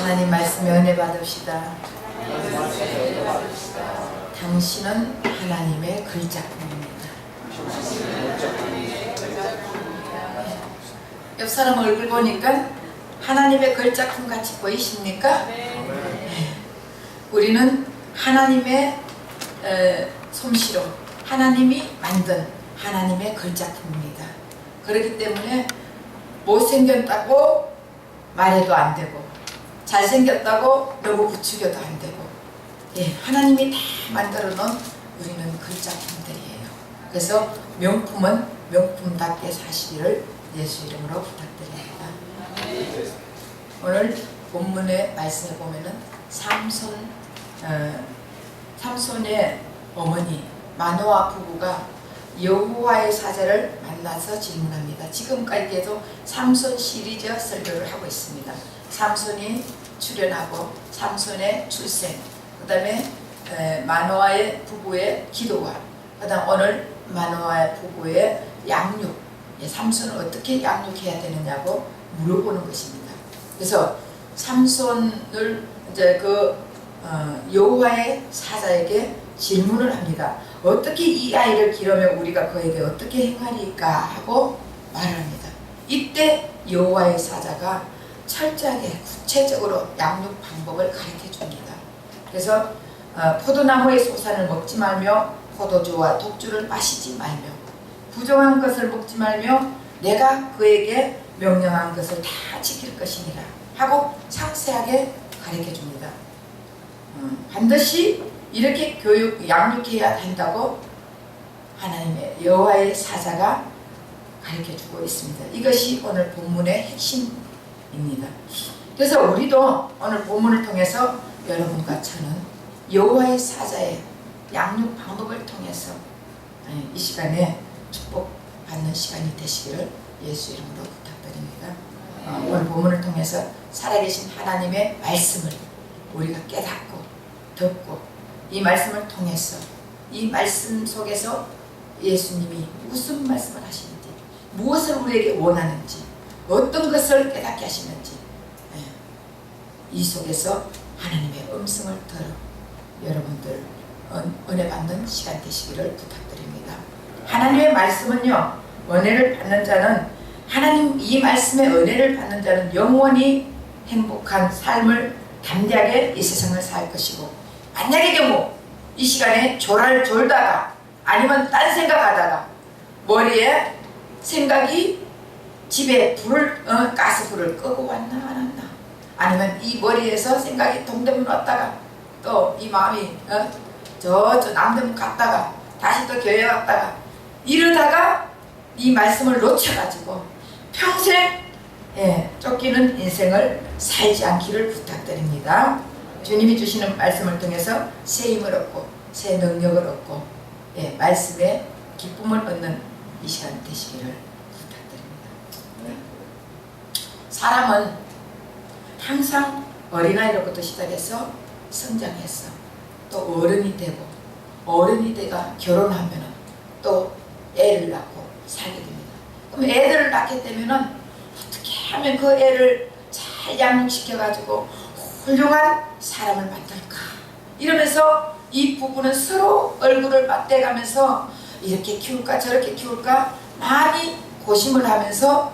하나님 말씀에 은혜 받읍시다. 당신은 하나님의 글자품입니다. 옆 사람 얼굴 보니까 하나님의 글자품 같이 보이십니까? 네. 우리는 하나님의 솜씨로 하나님이 만든 하나님의 글자품입니다. 그렇기 때문에 못생겼다고 말해도 안 되고 잘생겼다고 너무 부추겨도 안 되고, 예, 하나님이 다 만들어 놓은 우리는 글자품들이에요. 그래서 명품은 명품답게 사시기를 예수 이름으로 부탁드립니다. 오늘 본문의 말씀에 보면은 삼손의 어머니 마노아 부부가 여호와의 사자를 만나서 질문합니다. 지금까지도 삼손 시리즈 설교를 하고 있습니다. 삼손이 출현하고 삼손의 출생, 그 다음에 마노아의 부부의 기도와, 그 다음 오늘 마노아의 부부의 양육, 삼손을 어떻게 양육해야 되느냐고 물어보는 것입니다. 그래서 삼손을 이제 여호와의 사자에게 질문을 합니다. 어떻게 이 아이를 기르면 우리가 그에게 어떻게 행하리까 하고 말을 합니다. 이때 여호와의 사자가 철저하게 구체적으로 양육 방법을 가르쳐 줍니다. 그래서 포도나무의 소산을 먹지 말며 포도주와 독주를 마시지 말며 부정한 것을 먹지 말며 내가 그에게 명령한 것을 다 지킬 것이니라 하고 상세하게 가르쳐 줍니다. 반드시 이렇게 양육해야 한다고 하나님의 여호와의 사자가 가르쳐주고 있습니다. 이것이 오늘 본문의 핵심입니다. 그래서 우리도 오늘 본문을 통해서 여러분과 저는 여호와의 사자의 양육 방법을 통해서 이 시간에 축복받는 시간이 되시기를 예수 이름으로 부탁드립니다. 오늘 본문을 통해서 살아계신 하나님의 말씀을 우리가 깨닫고 듣고, 이 말씀을 통해서 이 말씀 속에서 예수님이 무슨 말씀을 하시는지, 무엇을 우리에게 원하는지, 어떤 것을 깨닫게 하시는지, 이 속에서 하나님의 음성을 들어 여러분들 은혜 받는 시간 되시기를 부탁드립니다. 하나님의 말씀은요, 은혜를 받는 자는, 하나님 이 말씀의 은혜를 받는 자는 영원히 행복한 삶을 담대하게 이 세상을 살 것이고, 만약의 경우 이 시간에 졸다가 아니면 딴 생각하다가 머리에 생각이 집에 가스불을 끄고 왔나 안 왔나, 아니면 이 머리에서 생각이 동대문 왔다가 또 이 마음이 저 남대문 갔다가 다시 또 교회 왔다가 이러다가 이 말씀을 놓쳐가지고 평생 쫓기는 인생을 살지 않기를 부탁드립니다. 주님이 주시는 말씀을 통해서 새 힘을 얻고 새 능력을 얻고 말씀의 기쁨을 얻는 이 시간 되시기를 부탁드립니다. 사람은 항상 어린아이로부터 시작해서 성장해서 또 어른이 되고, 어른이 돼가 결혼하면 또 애를 낳고 살게 됩니다. 그럼 애들을 낳게 되면 어떻게 하면 그 애를 잘 양육시켜가지고 훌륭한 사람을 만들까, 이러면서 이 부부는 서로 얼굴을 맞대가면서 이렇게 키울까 저렇게 키울까 많이 고심을 하면서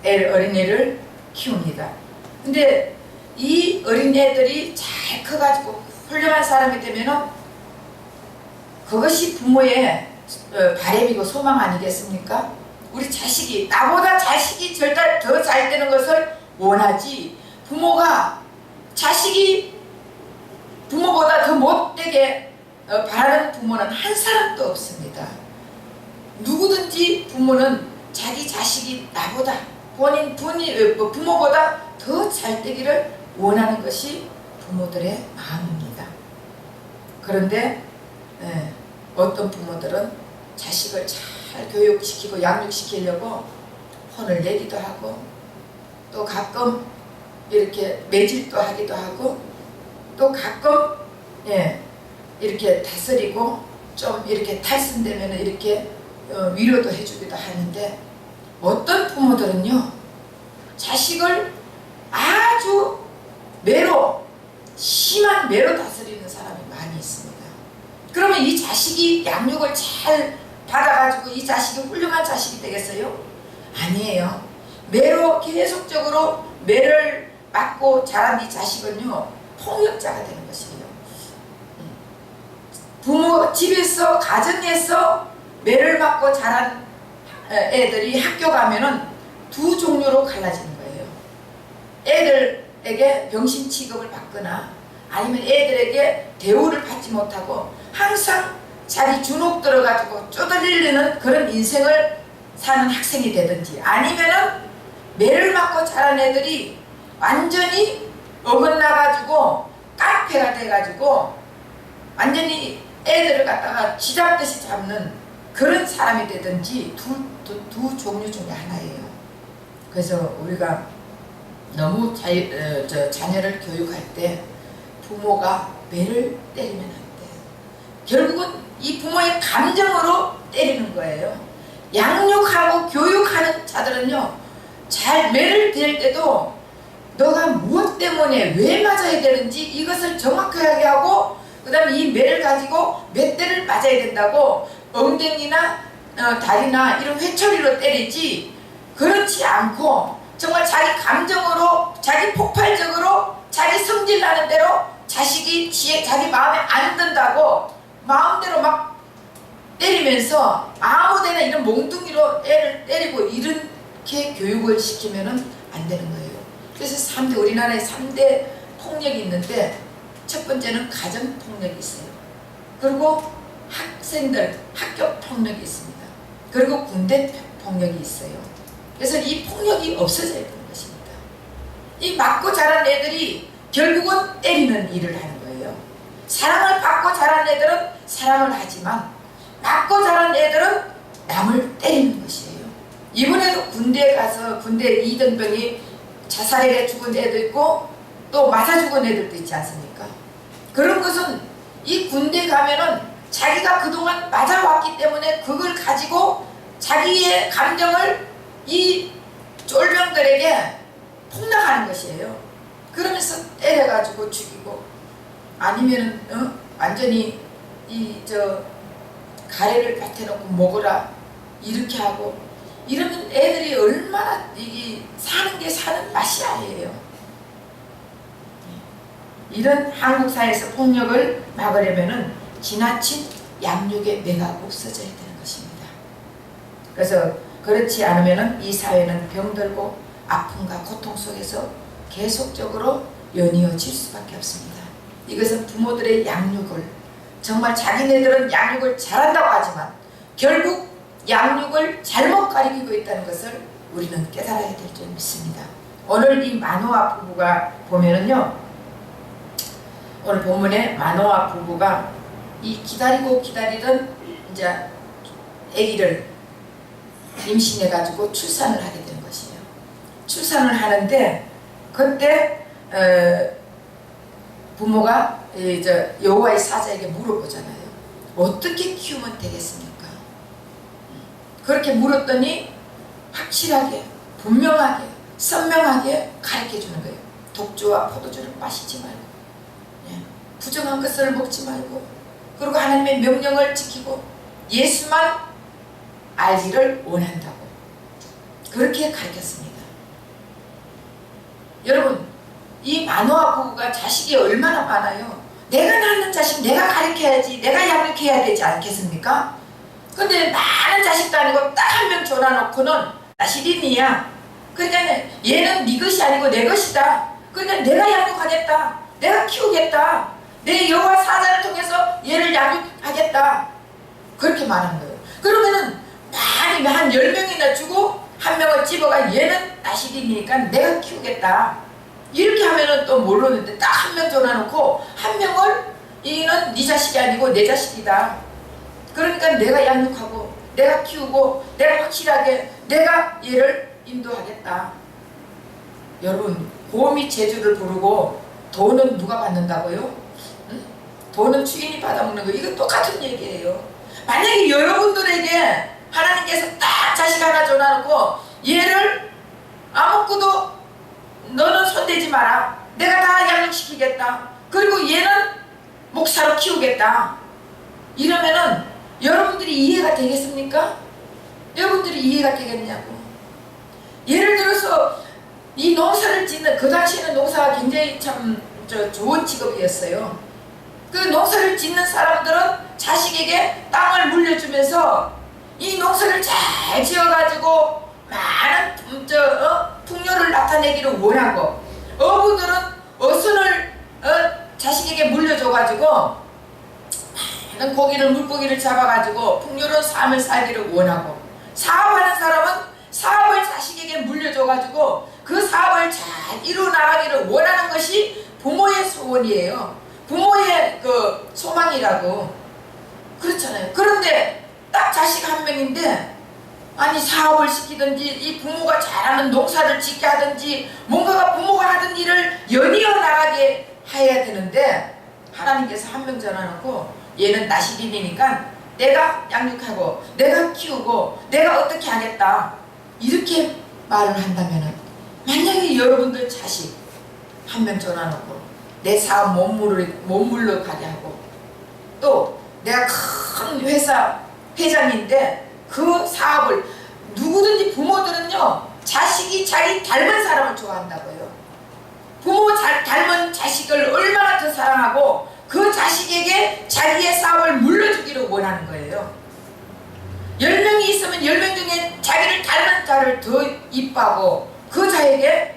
어린애를 키웁니다. 근데 이 어린애들이 잘 커가지고 훌륭한 사람이 되면은 그것이 부모의 바람이고 소망 아니겠습니까? 우리 자식이, 나보다 자식이 절대 더 잘 되는 것을 원하지, 부모가 자식이 부모보다 더 못되게 바라는 부모는 한 사람도 없습니다. 누구든지 부모는 자기 자식이 나보다 부모보다 더 잘 되기를 원하는 것이 부모들의 마음입니다. 그런데 어떤 부모들은 자식을 잘 교육시키고 양육시키려고 혼을 내기도 하고, 또 가끔 이렇게 매질도 하기도 하고, 또 가끔 이렇게 다스리고 좀 이렇게 탈선되면 이렇게 위로도 해주기도 하는데, 어떤 부모들은요 자식을 아주 매로, 심한 매로 다스리는 사람이 많이 있습니다. 그러면 이 자식이 양육을 잘 받아가지고 이 자식이 훌륭한 자식이 되겠어요? 아니에요. 매로 계속적으로 매를 맞고 자란 이 자식은요, 폭력자가 되는 것이에요. 부모, 집에서, 가정에서 매를 맞고 자란 애들이 학교 가면은 두 종류로 갈라지는 거예요. 애들에게 병신 취급을 받거나 아니면 애들에게 대우를 받지 못하고 항상 자기 주눅 들어가지고 쪼들리는 그런 인생을 사는 학생이 되든지, 아니면은 매를 맞고 자란 애들이 완전히 어긋나가지고 깡패가 돼가지고 완전히 애들을 갖다가 쥐잡듯이 잡는 그런 사람이 되든지 두 종류 중에 하나예요. 그래서 우리가 너무 자녀를 교육할 때 부모가 매를 때리면 안 돼요. 결국은 이 부모의 감정으로 때리는 거예요. 양육하고 교육하는 자들은요, 잘 매를 댈 때도 너가 무엇 때문에 왜 맞아야 되는지 이것을 정확하게 하고, 그 다음에 이 매를 가지고 몇 대를 맞아야 된다고 엉덩이나 다리나 이런 회초리로 때리지, 그렇지 않고 정말 자기 감정으로, 자기 폭발적으로, 자기 성질 나는 대로 자식이 자기 마음에 안 든다고 마음대로 막 때리면서 아무데나 이런 몽둥이로 애를 때리고 이렇게 교육을 시키면은 안 되는 거예요. 그래서 우리나라에 3대 폭력이 있는데, 첫 번째는 가정 폭력이 있어요. 그리고 학생들 학교 폭력이 있습니다. 그리고 군대 폭력이 있어요. 그래서 이 폭력이 없어져야 되는 것입니다. 이 맞고 자란 애들이 결국은 때리는 일을 하는 거예요. 사랑을 받고 자란 애들은 사랑을 하지만 맞고 자란 애들은 남을 때리는 것이에요. 이번에도 군대에 가서 군대 2등병이 자살해 죽은 애도 있고 또 맞아 죽은 애들도 있지 않습니까? 그런 것은 이 군대 가면은 자기가 그동안 맞아왔기 때문에 그걸 가지고 자기의 감정을 이 쫄병들에게 폭락하는 것이에요. 그러면서 때려가지고 죽이고, 아니면은 완전히 가래를 밭에놓고 먹으라 이렇게 하고, 이러면 애들이 얼마나 이게 사는 게 사는 맛이 아니에요. 이런 한국 사회에서 폭력을 막으려면은 지나친 양육의 매가 없어져야 되는 것입니다. 그래서 그렇지 않으면은 이 사회는 병들고 아픔과 고통 속에서 계속적으로 연이어질 수밖에 없습니다. 이것은 부모들의 양육을, 정말 자기네들은 양육을 잘한다고 하지만 결국 양육을 잘못 가리키고 있다는 것을 우리는 깨달아야 될 줄 믿습니다. 오늘 이 마노아 부부가 보면은요, 오늘 본문에 마노아 부부가 이 기다리던 이제 아기를 임신해가지고 출산을 하게 되는 것이에요. 출산을 하는데 그때 부모가 이제 여호와의 사자에게 물어보잖아요. 어떻게 키우면 되겠습니까? 그렇게 물었더니 확실하게, 분명하게, 선명하게 가르쳐 주는 거예요. 독주와 포도주를 마시지 말고, 부정한 것을 먹지 말고, 그리고 하나님의 명령을 지키고 예수만 알기를 원한다고 그렇게 가르쳤습니다. 여러분, 이 마노아 부부가 자식이 얼마나 많아요. 내가 낳는 자식 내가 가르쳐야지, 내가 양육해야 되지 않겠습니까? 근데 많은 자식도 아니고 딱 한 명 줘놔놓고는 나 시린이야. 그러니까 얘는 네 것이 아니고 내 것이다. 그러니까 내가 양육하겠다, 내가 키우겠다, 내 여호와 사자를 통해서 얘를 양육하겠다, 그렇게 말한 거예요. 그러면은 많이 한 10명이나 주고 한 명을 집어가 얘는 나 시린이니까 내가 키우겠다 이렇게 하면은 또 모르는데, 딱 한 명 줘놔놓고 한 명을 이는 네 자식이 아니고 내 자식이다, 그러니까 내가 양육하고 내가 키우고 내가 확실하게 내가 얘를 인도하겠다. 여러분, 곰이 제주를 부르고 돈은 누가 받는다고요? 응? 돈은 주인이 받아먹는 거, 이거 똑같은 얘기예요. 만약에 여러분들에게 하나님께서 딱 자식 하나 줘놔놓고 얘를 아무것도 너는 손대지 마라, 내가 다 양육시키겠다. 그리고 얘는 목사로 키우겠다. 이러면은 여러분들이 이해가 되겠습니까? 여러분들이 이해가 되겠냐고. 예를 들어서 이 농사를 짓는, 그 당시에는 농사가 굉장히 참 좋은 직업이었어요. 그 농사를 짓는 사람들은 자식에게 땅을 물려주면서 이 농사를 잘 지어가지고 많은 풍요를 나타내기를 원하고, 어부들은 어선을 자식에게 물려줘가지고 많은 고기를, 물고기를 잡아가지고 풍요로운 삶을 살기를 원하고, 사업하는 사람은 사업을 자식에게 물려줘가지고 그 사업을 잘 이루어나가기를 원하는 것이 부모의 소원이에요. 부모의 그 소망이라고. 그렇잖아요. 그런데 딱 자식 한 명인데, 아니 사업을 시키든지 이 부모가 잘하는 농사를 짓게 하든지 뭔가가 부모가 하던 일을 연이어 나가게 해야 되는데, 하나님께서 한 명 전화놓고 얘는 나시린이니까 내가 양육하고 내가 키우고 내가 어떻게 하겠다, 이렇게 말을 한다면은, 만약에 여러분들 자식 한 명 전화놓고 내 사업 못 물러가게 하고, 또 내가 큰 회사 회장인데 그 사업을, 누구든지 부모들은요 자식이 자기 닮은 사람을 좋아한다고요. 부모 닮은 자식을 얼마나 더 사랑하고 그 자식에게 자기의 사업을 물려주기를 원하는 거예요. 10명이 있으면 10명 중에 자기를 닮은 자를 더 이뻐하고 그 자에게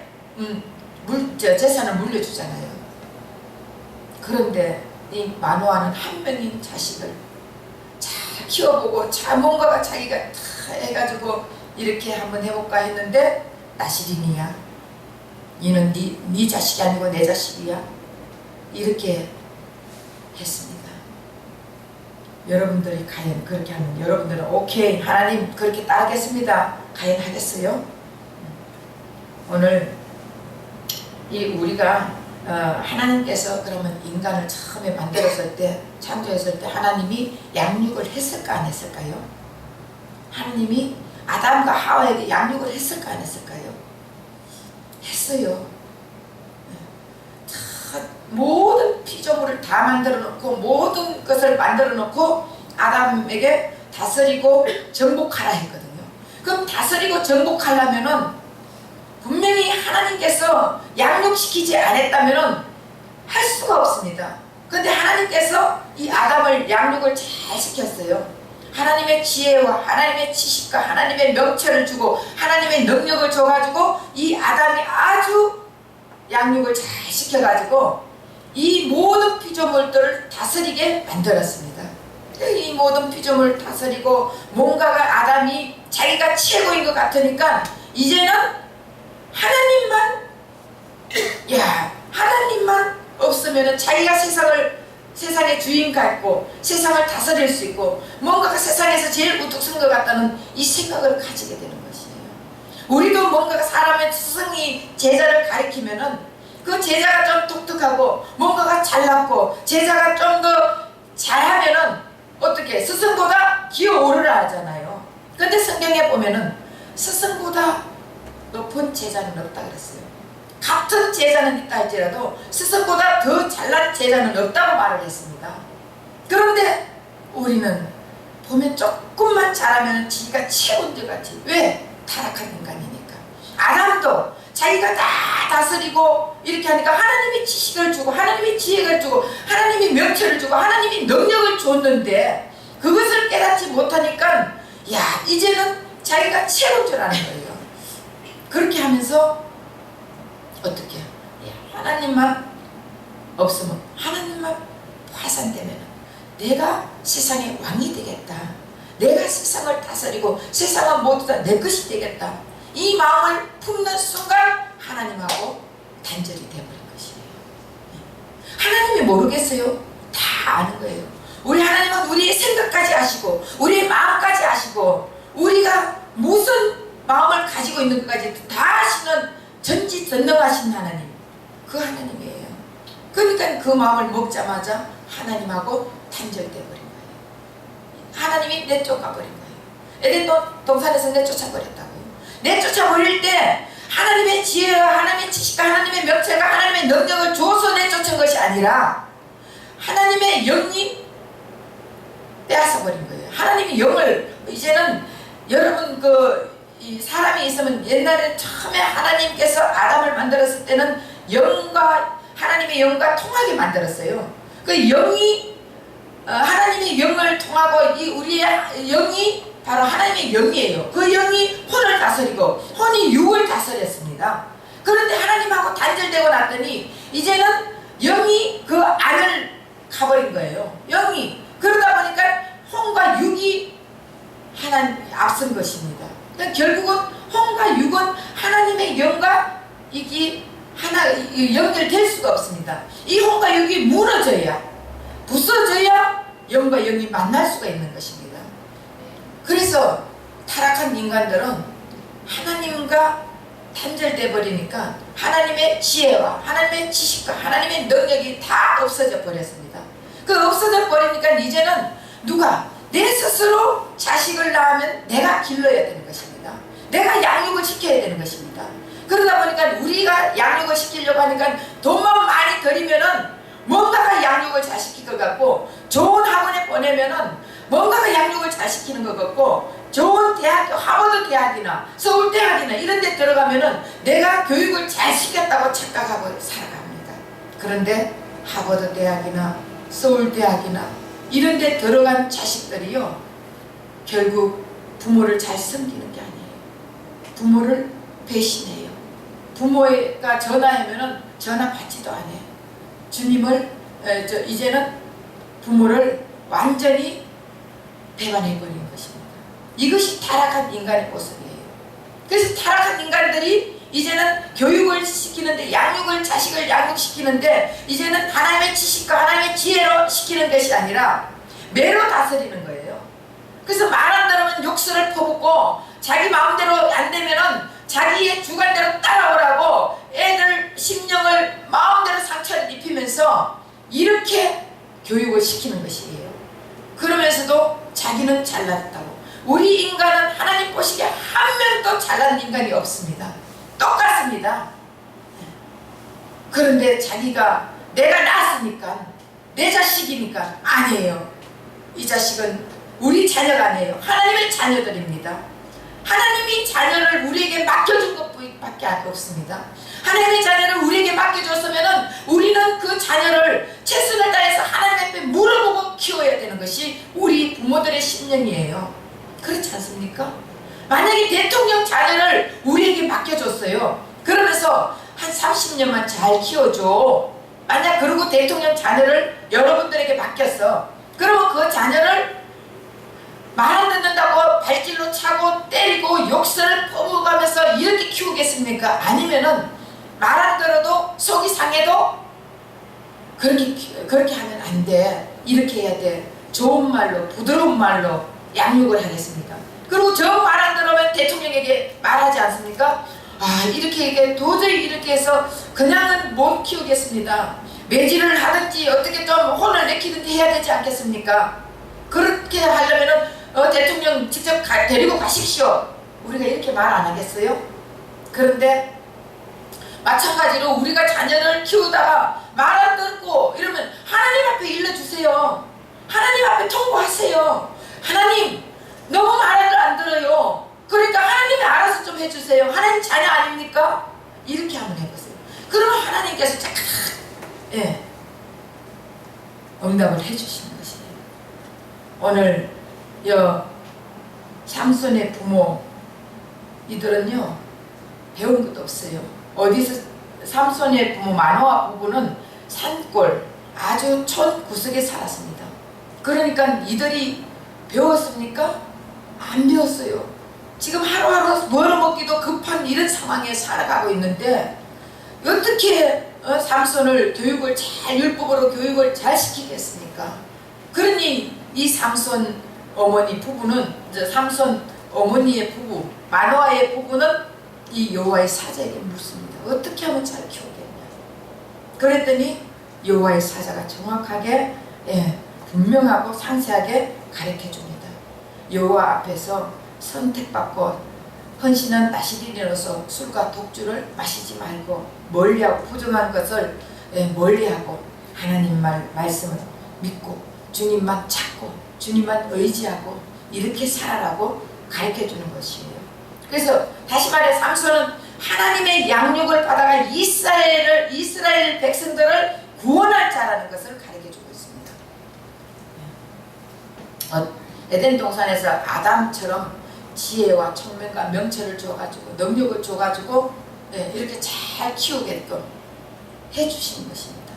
재산을 물려주잖아요. 그런데 이 만호하는 한 명인 자식을 잘 키워보고 잘 뭔가가 자기가 다 해가지고 이렇게 한번 해볼까 했는데, 나시린이야, 이는 네 자식이 아니고 내 자식이야, 이렇게 했습니다. 여러분들이 과연 그렇게 하면, 여러분들은 오케이 하나님 그렇게 따르겠습니다, 과연 하겠어요? 오늘 이 우리가 하나님께서 그러면 인간을 처음에 만들었을 때, 창조했을 때 하나님이 양육을 했을까 안 했을까요? 하나님이 아담과 하와에게 양육을 했을까 안 했을까요? 했어요. 모든 피조물을 다 만들어 놓고 모든 것을 만들어 놓고 아담에게 다스리고 정복하라 했거든요. 그럼 다스리고 정복하려면은 분명히 하나님께서 양육시키지 않았다면은 할 수가 없습니다. 그런데 하나님께서 이 아담을 양육을 잘 시켰어요. 하나님의 지혜와 하나님의 지식과 하나님의 명철을 주고 하나님의 능력을 줘가지고 이 아담이 아주 양육을 잘 시켜가지고 이 모든 피조물들을 다스리게 만들었습니다. 이 모든 피조물을 다스리고 뭔가가 아담이 자기가 최고인 것 같으니까 이제는 하나님만 없으면 자기가 세상의 주인 같고 세상을 다스릴 수 있고 뭔가가 세상에서 제일 우뚝 선 것 같다는 이 생각을 가지게 되는 것이에요. 우리도 뭔가가 사람의 스승이 제자를 가리키면은 그 제자가 좀 독특하고 뭔가가 잘났고 제자가 좀 더 잘하면은 어떻게 스승보다 기어오르라 하잖아요. 근데 성경에 보면은 스승보다 높은 제자는 없다 그랬어요. 같은 제자는 있다 할지라도 스승보다 더 잘난 제자는 없다고 말을 했습니다. 그런데 우리는 보면 조금만 잘하면 지가 최고인 줄 같지. 왜? 타락한 인간이니까. 아담도 자기가 다 다스리고 이렇게 하니까 하나님이 지식을 주고 하나님이 지혜를 주고 하나님이 명철을 주고 하나님이 능력을 줬는데 그것을 깨닫지 못하니까 이제는 자기가 최고인 줄 아는 거예요. 그렇게 하면서 어떻게 하나님만 없으면, 하나님만 파산되면 내가 세상의 왕이 되겠다, 내가 세상을 다스리고 세상은 모두 다 내 것이 되겠다, 이 마음을 품는 순간 하나님하고 단절이 되어버린 것이에요. 하나님이 모르겠어요? 다 아는 거예요. 우리 하나님은 우리의 생각까지 아시고 우리의 마음까지 아시고 우리가 무슨 마음을 가지고 있는 것까지 다 아시는 전지전능하신 하나님, 그 하나님이에요. 그러니까 그 마음을 먹자마자 하나님하고 단절되어버린 거예요. 하나님이 내쫓아버린 거예요. 에덴 동산에서 내쫓아버렸다고요. 내쫓아버릴 때 하나님의 지혜와 하나님의 지식과 하나님의 명철과 하나님의 능력을 줘서 내쫓은 것이 아니라 하나님의 영이 빼앗아 버린 거예요. 하나님의 영을 이제는 여러분 이 사람이 있으면 옛날에 처음에 하나님께서 아담을 만들었을 때는 하나님의 영과 통하게 만들었어요. 그 영이 하나님의 영을 통하고 이 우리의 영이 바로 하나님의 영이에요. 그 영이 혼을 다스리고 혼이 육을 다스렸습니다. 그런데 하나님하고 단절되고 났더니 이제는 영이 그 안을 가버린 거예요. 영이. 그러다 보니까 혼과 육이 앞선 것입니다. 그러니까 결국은 혼과 육은 하나님의 영과 이게 연결될 수가 없습니다. 이 혼과 육이 무너져야, 부서져야 영과 영이 만날 수가 있는 것입니다. 그래서 타락한 인간들은 하나님과 단절돼 버리니까 하나님의 지혜와 하나님의 지식과 하나님의 능력이 다 없어져 버렸습니다. 그 없어져 버리니까 이제는 누가 내 스스로 자식을 낳으면 내가 길러야 되는 것입니다. 내가 양육을 시켜야 되는 것입니다. 그러다 보니까 우리가 양육을 시키려고 하니까 돈만 많이 들이면은 뭔가가 양육을 잘 시킬 것 같고, 좋은 학원에 보내면은 뭔가가 양육을 잘 시키는 것 같고, 좋은 대학교, 하버드 대학이나 서울대학이나 이런 데 들어가면은 내가 교육을 잘 시켰다고 착각하고 살아갑니다. 그런데 하버드 대학이나 서울대학이나 이런 데 들어간 자식들이요, 결국 부모를 잘 섬기는 게 아니에요. 부모를 배신해요. 부모가 전화하면은 전화 받지도 않아요. 주님을 이제는 부모를 완전히 배반해버린 것입니다. 이것이 타락한 인간의 모습이에요. 그래서 타락한 인간들이 이제는 교육을 시키는데, 자식을 양육시키는데 이제는 하나님의 지식과 하나님의 지혜로 시키는 것이 아니라 매로 다스리는 거예요. 그래서 말 안 들으면 욕설을 퍼붓고, 자기 마음대로 안 되면은 자기의 주관대로 따라오라고 애들 심령을 마음대로 상처를 입히면서 이렇게 교육을 시키는 것이에요. 그러면서도 자기는 잘났다고. 우리 인간은 하나님 보시기에 한 명도 잘난 인간이 없습니다. 똑같습니다. 그런데 자기가 내가 낳았으니까, 내 자식이니까, 아니에요. 이 자식은 우리 자녀가 아니에요. 하나님의 자녀들입니다. 하나님이 자녀를 우리에게 맡겨준 것밖에 없습니다. 하나님의 자녀를 우리에게 맡겨줬으면 우리는 그 자녀를 최선을 다해서 하나님 앞에 물어보고 키워야 되는 것이 우리 부모들의 심령이에요. 그렇지 않습니까? 만약에 대통령 자녀를 우리에게 맡겨줬어요. 그러면서 한 30년만 잘 키워줘. 만약 그러고 대통령 자녀를 여러분들에게 맡겼어. 그러면 그 자녀를 말 안 듣는다고 발길로 차고 때리고 욕설을 퍼부어가면서 이렇게 키우겠습니까? 아니면은 말 안 들어도 속이 상해도 그렇게 하면 안 돼. 이렇게 해야 돼. 좋은 말로, 부드러운 말로 양육을 하겠습니까? 그리고 저 말 안 들으면 대통령에게 말하지 않습니까? 이렇게 도저히 이렇게 해서 그냥은 못 키우겠습니다. 매질을 하든지 어떻게 좀 혼을 내키든지 해야 되지 않겠습니까? 그렇게 하려면은 대통령 직접 데리고 가십시오. 우리가 이렇게 말 안 하겠어요? 그런데 마찬가지로 우리가 자녀를 키우다가 말 안 듣고 이러면 하나님 앞에 일러주세요. 하나님 앞에 통보하세요. 하나님, 너무 말을 안 들어요. 그러니까 하나님이 알아서 좀 해주세요. 하나님 자녀 아닙니까? 이렇게 한번 해보세요. 그러면 하나님께서 응답을 해주시는 것이에요. 오늘 삼손의 부모 이들은요, 배운 것도 없어요. 어디서 삼손의 부모 마노아 부부는 산골 아주 촌 구석에 살았습니다. 그러니까 이들이 배웠습니까? 안 배웠어요. 지금 하루하루 벌어먹기도 급한 이런 상황에 살아가고 있는데 어떻게 삼손을 율법으로 교육을 잘 시키겠습니까? 그러니 이 삼손 어머니 부부는, 삼손 어머니의 부부 마노아의 부부는 이 여호와의 사자에게 묻습니다. 어떻게 하면 잘 키우겠냐? 그랬더니 여호와의 사자가 정확하게 분명하고 상세하게 가르쳐줍니다. 여호와 앞에서 선택받고 헌신한 나시린으로서 술과 독주를 마시지 말고 멀리하고 부정한 것을 멀리하고 하나님 말씀을 믿고 주님만 찾고 주님만 의지하고 이렇게 살아라고 가르쳐주는 것이에요. 그래서 다시 말해 삼손은 하나님의 양육을 받아가 이스라엘 백성들을 구원할 자라는 것을 가르쳐주고 있습니다. 에덴 동산에서 아담처럼 지혜와 총명과 명철을 줘가지고 능력을 줘가지고 이렇게 잘 키우게끔 해주신 것입니다.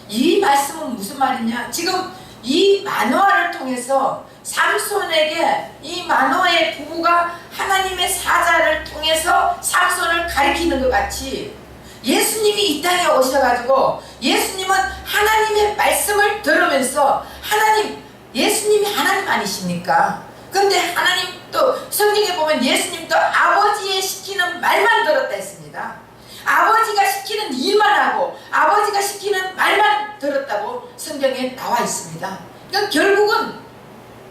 이 말씀은 무슨 말이냐? 지금 이 만화를 통해서 삼손에게 이 만화의 부부가 하나님의 사자를 통해서 삼손을 가리키는 것 같이 예수님이 이 땅에 오셔가지고 예수님은 하나님의 말씀을 들으면서 예수님이 하나님 아니십니까? 근데 하나님 또 성경에 보면 예수님도 아버지의 시키는 말만 들었다 했습니다. 아버지가 시키는 일만 하고 아버지가 시키는 말만 들었다고 성경에 나와 있습니다. 그러니까 결국은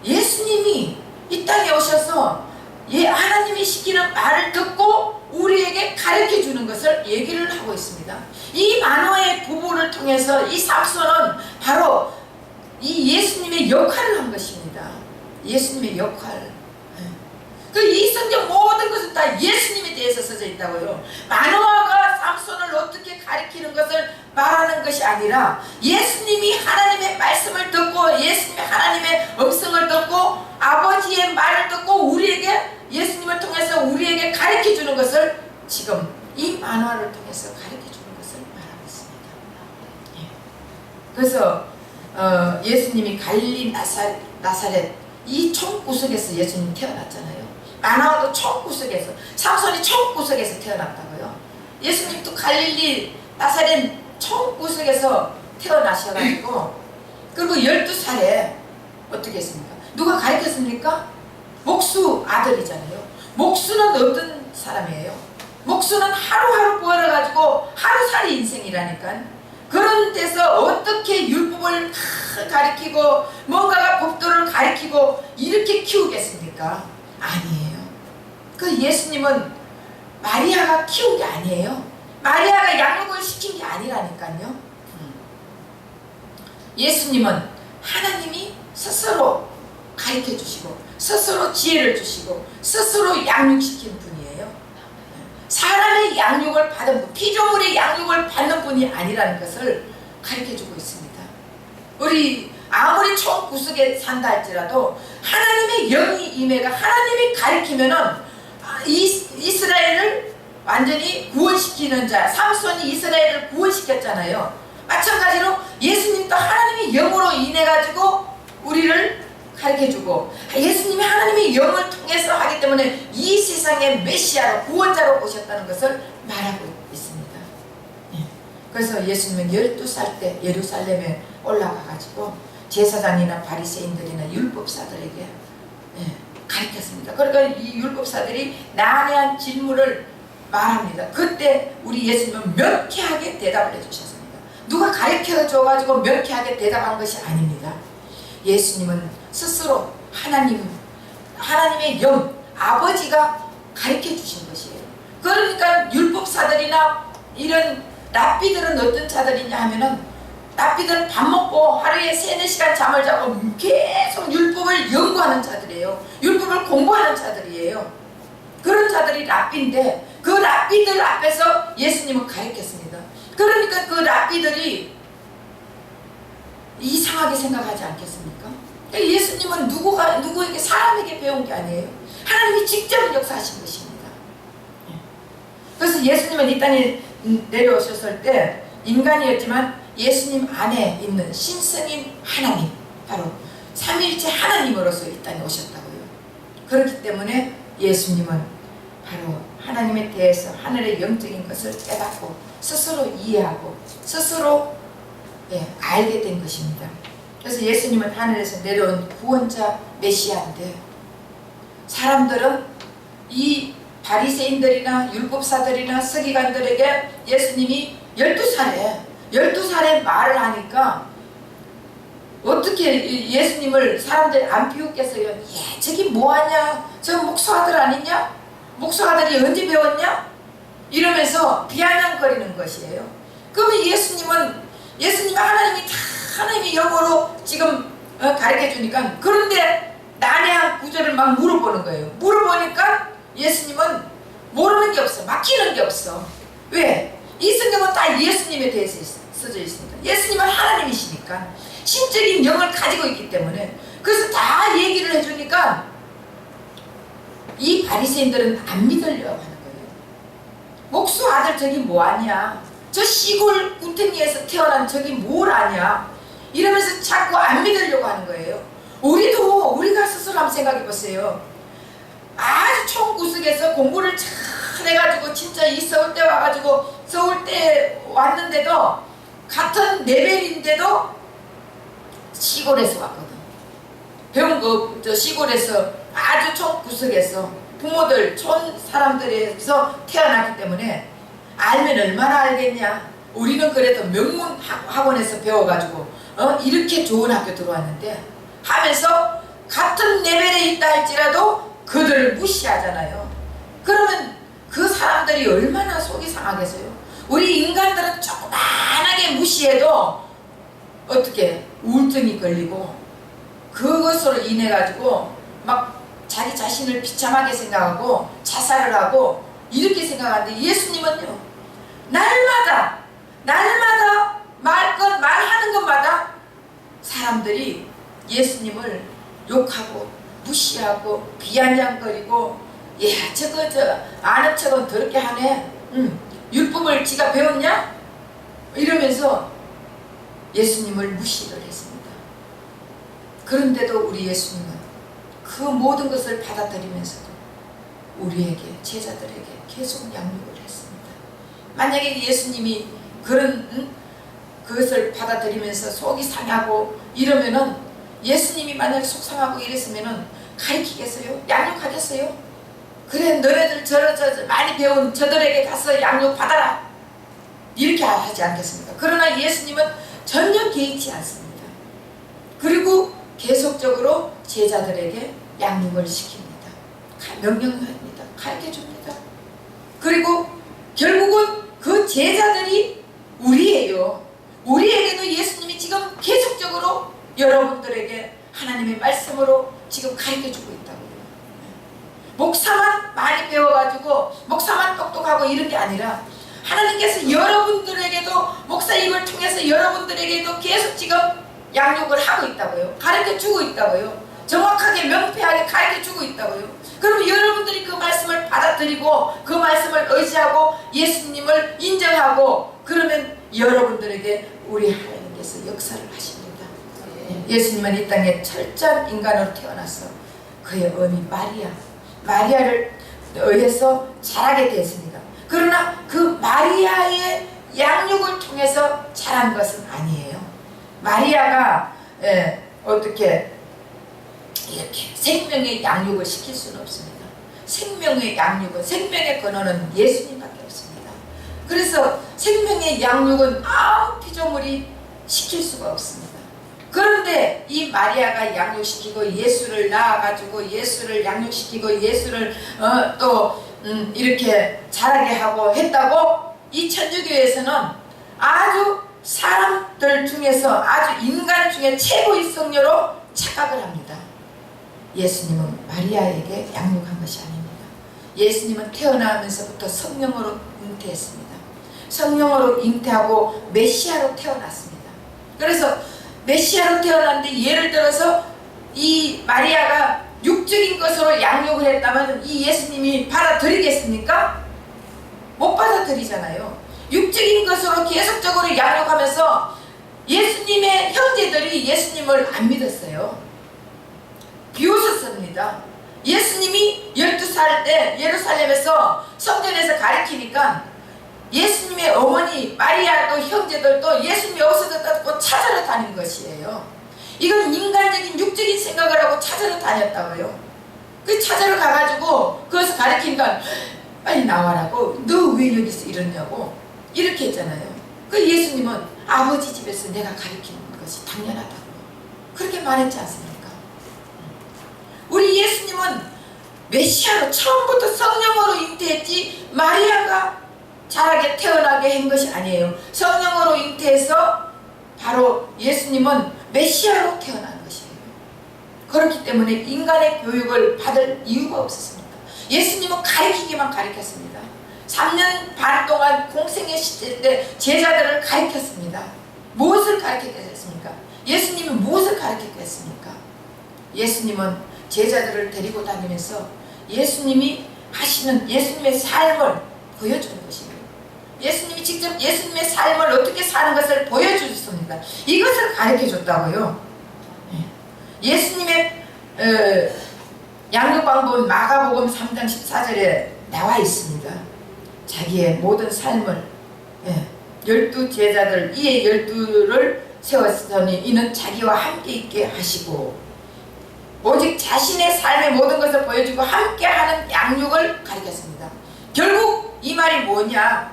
예수님이 이 땅에 오셔서 하나님이 시키는 말을 듣고 우리에게 가르쳐 주는 것을 얘기를 하고 있습니다. 이 만화의 부부를 통해서 이 삼손은 바로 이 예수님의 역할을 한 것입니다. 예수님의 역할. 이 성경 모든 것은 다 예수님에 대해서 써져 있다고요. 만화가 삼손을 어떻게 가리키는 것을 말하는 것이 아니라 예수님이 하나님의 말씀을 듣고 예수님이 하나님의 음성을 듣고 아버지의 말을 듣고 우리에게 예수님을 통해서 우리에게 가르쳐 주는 것을 지금 이 만화를 통해서 가르쳐 주는 것을 말하고 있습니다. 그래서 예수님이 갈릴리 나사렛 이 총구석에서 예수님이 태어났잖아요. 만화도 총구석에서, 삼손이 총구석에서 태어났다고요. 예수님도 갈릴리 나사렛 총구석에서 태어나셔가지고 그리고 12살에 어떻게 했습니까? 누가 가르쳤습니까? 목수 아들이잖아요. 목수는 어떤 사람이에요? 목수는 하루하루 벌어가지고 하루살이 인생이라니까. 그런 데서 어떻게 율법을 가르치고 뭔가가 법도를 가르치고 이렇게 키우겠습니까? 아니에요. 그 예수님은 마리아가 키운 게 아니에요. 마리아가 양육을 시킨 게 아니라니까요. 예수님은 하나님이 스스로 가르쳐 주시고 스스로 지혜를 주시고 스스로 양육시킨 분이에요. 사람의 양육을 받은 분, 피조물의 양육을 받는 분이 아니라는 것을 가르쳐주고 있습니다. 우리 아무리 총구석에 산다 할지라도 하나님의 영이 임해가 하나님이 가르치면은 이스라엘을 완전히 구원시키는 자, 삼손이 이스라엘을 구원시켰잖아요. 마찬가지로 예수님도 하나님의 영으로 인해가지고 우리를 가르쳐주고 예수님이 하나님의 영을 통해서 하기 때문에 이 세상에 메시아로 구원자로 오셨다는 것을 말하고 있습니다. 그래서 예수님은 12살 때 예루살렘에 올라가가지고 제사장이나 바리새인들이나 율법사들에게 가르쳤습니다. 그러니까 이 율법사들이 난해한 질문을 말합니다. 그때 우리 예수님은 명쾌하게 대답을 해주셨습니다. 누가 가르쳐줘가지고 명쾌하게 대답한 것이 아닙니다. 예수님은 스스로 하나님의 영, 아버지가 가르쳐 주신 것이에요. 그러니까 율법사들이나 이런 랍비들은 어떤 자들이냐 하면은 랍비들은 밥 먹고 하루에 3-4시간 잠을 자고 계속 율법을 연구하는 자들이에요. 율법을 공부하는 자들이에요. 그런 자들이 랍비인데 그 랍비들 앞에서 예수님은 가르쳤습니다. 그러니까 그 랍비들이 이상하게 생각하지 않겠습니까? 예수님은 누구에게 사람에게 배운 게 아니에요. 하나님이 직접 역사하신 것입니다. 그래서 예수님은 이 땅에 내려오셨을 때 인간이었지만 예수님 안에 있는 신성인 하나님, 바로 삼위일체 하나님으로서 이 땅에 오셨다고요. 그렇기 때문에 예수님은 바로 하나님에 대해서 하늘의 영적인 것을 깨닫고 스스로 이해하고 스스로 알게 된 것입니다. 그래서 예수님은 하늘에서 내려온 구원자 메시아인데 사람들은 이 바리새인들이나 율법사들이나 서기관들에게 예수님이 12살에 말을 하니까 어떻게 예수님을 사람들이 안 비웃겠어요? 저기 뭐하냐? 저 목사 아들 아니냐? 목사 아들이 언제 배웠냐? 이러면서 비아냥거리는 것이에요. 그러면 예수님이 하나님이 다 하나님의 영어로 지금 가르쳐 주니까, 그런데 난해한 구절을 막 물어보는 거예요. 물어보니까 예수님은 모르는 게 없어. 막히는 게 없어. 왜? 이 성경은 다 예수님에 대해서 써져 있습니다. 예수님은 하나님이시니까 신적인 영을 가지고 있기 때문에. 그래서 다 얘기를 해주니까 이 바리새인들은 안 믿으려고 하는 거예요. 목수 아들 저기 뭐하냐, 저 시골 군탱이에서 태어난 저기 뭘 아냐, 이러면서 자꾸 안 믿으려고 하는 거예요. 우리가 스스로 한번 생각해 보세요. 아주 총구석에서 공부를 잘 해가지고 진짜 이 서울대 와가지고 서울대 왔는데도 같은 레벨인데도 시골에서 왔거든. 배운 거 저 시골에서 아주 총구석에서 부모들 촌 사람들에서 태어났기 때문에 알면 얼마나 알겠냐. 우리는 그래도 명문 학원에서 배워가지고 이렇게 좋은 학교 들어왔는데 하면서 같은 레벨에 있다 할지라도 그들을 무시하잖아요. 그러면 그 사람들이 얼마나 속이 상하겠어요. 우리 인간들은 조그만하게 무시해도 어떻게 우울증이 걸리고 그것으로 인해 가지고 막 자기 자신을 비참하게 생각하고 자살을 하고 이렇게 생각하는데, 예수님은요 날마다 말하는 것마다 사람들이 예수님을 욕하고 무시하고 비아냥거리고, 야 저거 아는 척은 더럽게 하네, 율법을 지가 배웠냐, 이러면서 예수님을 무시를 했습니다. 그런데도 우리 예수님은 그 모든 것을 받아들이면서도 우리에게, 제자들에게 계속 양육을 했습니다. 만약에 예수님이 그런 그것을 받아들이면서 속이 상하고 이러면은, 예수님이 만약에 속상하고 이랬으면은 가르치겠어요? 양육하겠어요? 그래 너네들 저 많이 배운 저들에게 가서 양육 받아라, 이렇게 하지 않겠습니까? 그러나 예수님은 전혀 개의치 않습니다. 그리고 계속적으로 제자들에게 양육을 시킵니다. 명령합니다. 가르쳐줍니다. 그리고 결국은 그 제자들이 우리예요. 우리에게도 예수님이 지금 계속적으로 여러분들에게 하나님의 말씀으로 지금 가르쳐주고 있다고요. 목사만 많이 배워가지고 목사만 똑똑하고 이런 게 아니라 하나님께서 여러분들에게도 목사님을 통해서 여러분들에게도 계속 지금 양육을 하고 있다고요. 가르쳐주고 있다고요. 정확하게 명쾌하게 가르쳐주고 있다고요. 그럼 여러분들이 그 말씀을 받아들이고 그 말씀을 의지하고 예수님을 인정하고, 그러면 여러분들에게 우리 하나님께서 역사를 하십니다. 예수님은 이 땅에 철저한 인간으로 태어나서 그의 어미 마리아를 의해서 자라게 됐습니다. 그러나 그 마리아의 양육을 통해서 자란 것은 아니에요. 마리아가 어떻게 이렇게 생명의 양육을 시킬 수는 없습니다. 생명의 양육은, 생명의 근원은 예수님밖에 없습니다. 그래서 생명의 양육은 아무 피조물이 시킬 수가 없습니다. 그런데 이 마리아가 양육시키고 예수를 낳아가지고 예수를 양육시키고 예수를 이렇게 자라게 하고 했다고 이 천주교에서는 아주 사람들 중에서 아주 인간 중에 최고의 성녀로 착각을 합니다. 예수님은 마리아에게 양육한 것이 아닙니다. 예수님은 태어나면서부터 성령으로 잉태했습니다. 성령으로 잉태하고 메시아로 태어났습니다. 그래서 메시아로 태어났는데, 예를 들어서 이 마리아가 육적인 것으로 양육을 했다면 이 예수님이 받아들이겠습니까? 못 받아들이잖아요. 육적인 것으로 계속적으로 양육하면서 예수님의 형제들이 예수님을 안 믿었어요. 비웃었습니다. 예수님이 12살 때 예루살렘에서 성전에서 가르치니까 예수님의 어머니 마리아도 형제들도 예수님이 없어졌다고 찾으러 다닌 것이에요. 이건 인간적인 육적인 생각을 하고 찾으러 다녔다고요. 그 찾으러 가가지고 거기서 가르치니까 빨리 나와라고, 너 왜 여기서 이러냐고 이렇게 했잖아요. 그 예수님은 아버지 집에서 내가 가르치는 것이 당연하다고 그렇게 말했지 않습니까? 우리 예수님은 메시아로 처음부터 성령으로 잉태했지 마리아가 자라게 태어나게 한 것이 아니에요. 성령으로 잉태해서 바로 예수님은 메시아로 태어난 것이에요. 그렇기 때문에 인간의 교육을 받을 이유가 없었습니다. 예수님은 가르치기만 가르쳤습니다. 3년 반 동안 공생의 시대 때 제자들을 가르쳤습니다. 무엇을 가르쳤겠습니까? 예수님이 무엇을 가르쳤겠습니까? 예수님은 제자들을 데리고 다니면서 예수님이 하시는 예수님의 삶을 보여주는 것입니다. 예수님이 직접 예수님의 삶을 어떻게 사는 것을 보여주셨습니다. 이것을 가르쳐줬다고요. 예수님의 양육방법은 마가복음 3장 14절에 나와 있습니다. 자기의 모든 삶을 12제자들 이에 12를 세웠으니 이는 자기와 함께 있게 하시고 오직 자신의 삶의 모든 것을 보여주고 함께하는 양육을 가르쳤습니다. 결국 이 말이 뭐냐?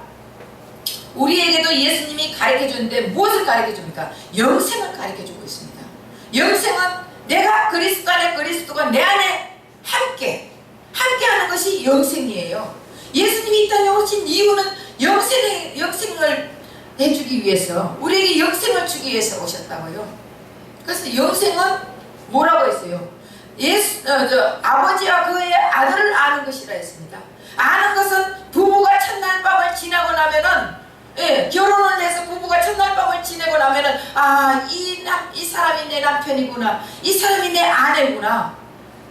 우리에게도 예수님이 가르쳐주는데 무엇을 가르쳐줍니까? 영생을 가르쳐주고 있습니다. 영생은 내가 그리스도 안에 그리스도가 내 안에 함께하는 것이 영생이에요. 예수님이 이 땅에 오신 이유는 영생을 해주기 위해서, 우리에게 영생을 주기 위해서 오셨다고요. 그래서 영생은 뭐라고 했어요? 아버지와 그의 아들을 아는 것이라 했습니다. 아는 것은 부부가 첫날 밤을 지나고 나면은, 결혼을 해서 부부가 첫날 밤을 지내고 나면은, 이 사람이 내 남편이구나, 이 사람이 내 아내구나.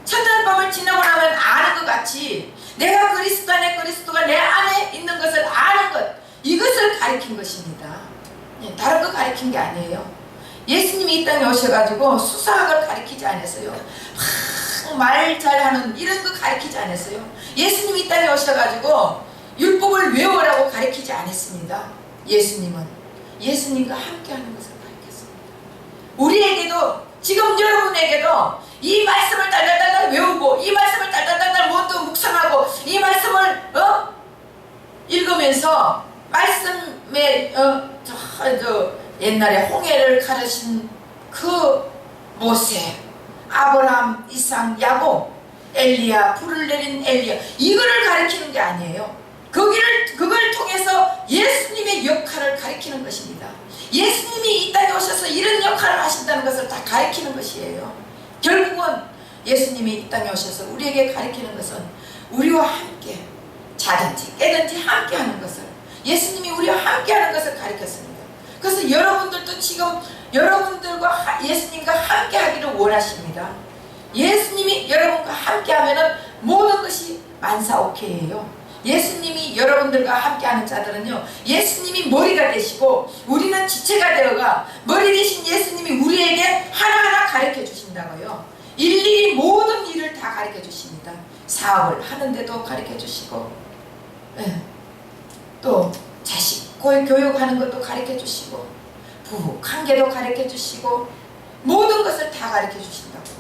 첫날 밤을 지나고 나면 아는 것 같이 내가 그리스도 안에 그리스도가 내 안에 있는 것을 아는 것, 이것을 가르친 것입니다. 다른 거 가르친 게 아니에요. 예수님이 이 땅에 오셔가지고 수사학을 가르치지 않았어요. 말 잘하는 이런 거 가르치지 않았어요. 예수님이 이 땅에 오셔가지고 율법을 외우라고 가르치지 않았습니다. 예수님은 예수님과 함께하는 것을 가르쳤습니다. 우리에게도, 지금 여러분에게도 이 말씀을 달달달달 외우고 이 말씀을 달달달달 모두 묵상하고 이 말씀을 읽으면서 말씀에 옛날에 홍해를 가르친 그 모세, 아브라함, 이삭, 야곱, 엘리야, 불을 내린 엘리야, 이거를 가르치는 게 아니에요. 그걸 통해서 예수님의 역할을 가르치는 것입니다. 예수님이 이 땅에 오셔서 이런 역할을 하신다는 것을 다 가르치는 것이에요. 결국은 예수님이 이 땅에 오셔서 우리에게 가르치는 것은 우리와 함께 자든지 깨든지 함께하는 것을, 예수님이 우리와 함께하는 것을 가르쳤습니다. 그래서 여러분들도 지금 여러분들과 예수님과 함께하기를 원하십니다. 예수님이 여러분과 함께하면은 모든 것이 만사오케이예요. 예수님이 여러분들과 함께하는 자들은요, 예수님이 머리가 되시고 우리는 지체가 되어가 머리 되신 예수님이 우리에게 하나하나 가르쳐 주신다고요. 일일이 모든 일을 다 가르쳐 주십니다. 사업을 하는데도 가르쳐 주시고, 또 자식 교육하는 것도 가르쳐 주시고, 부부 관계도 가르쳐 주시고, 모든 것을 다 가르쳐 주신다고요.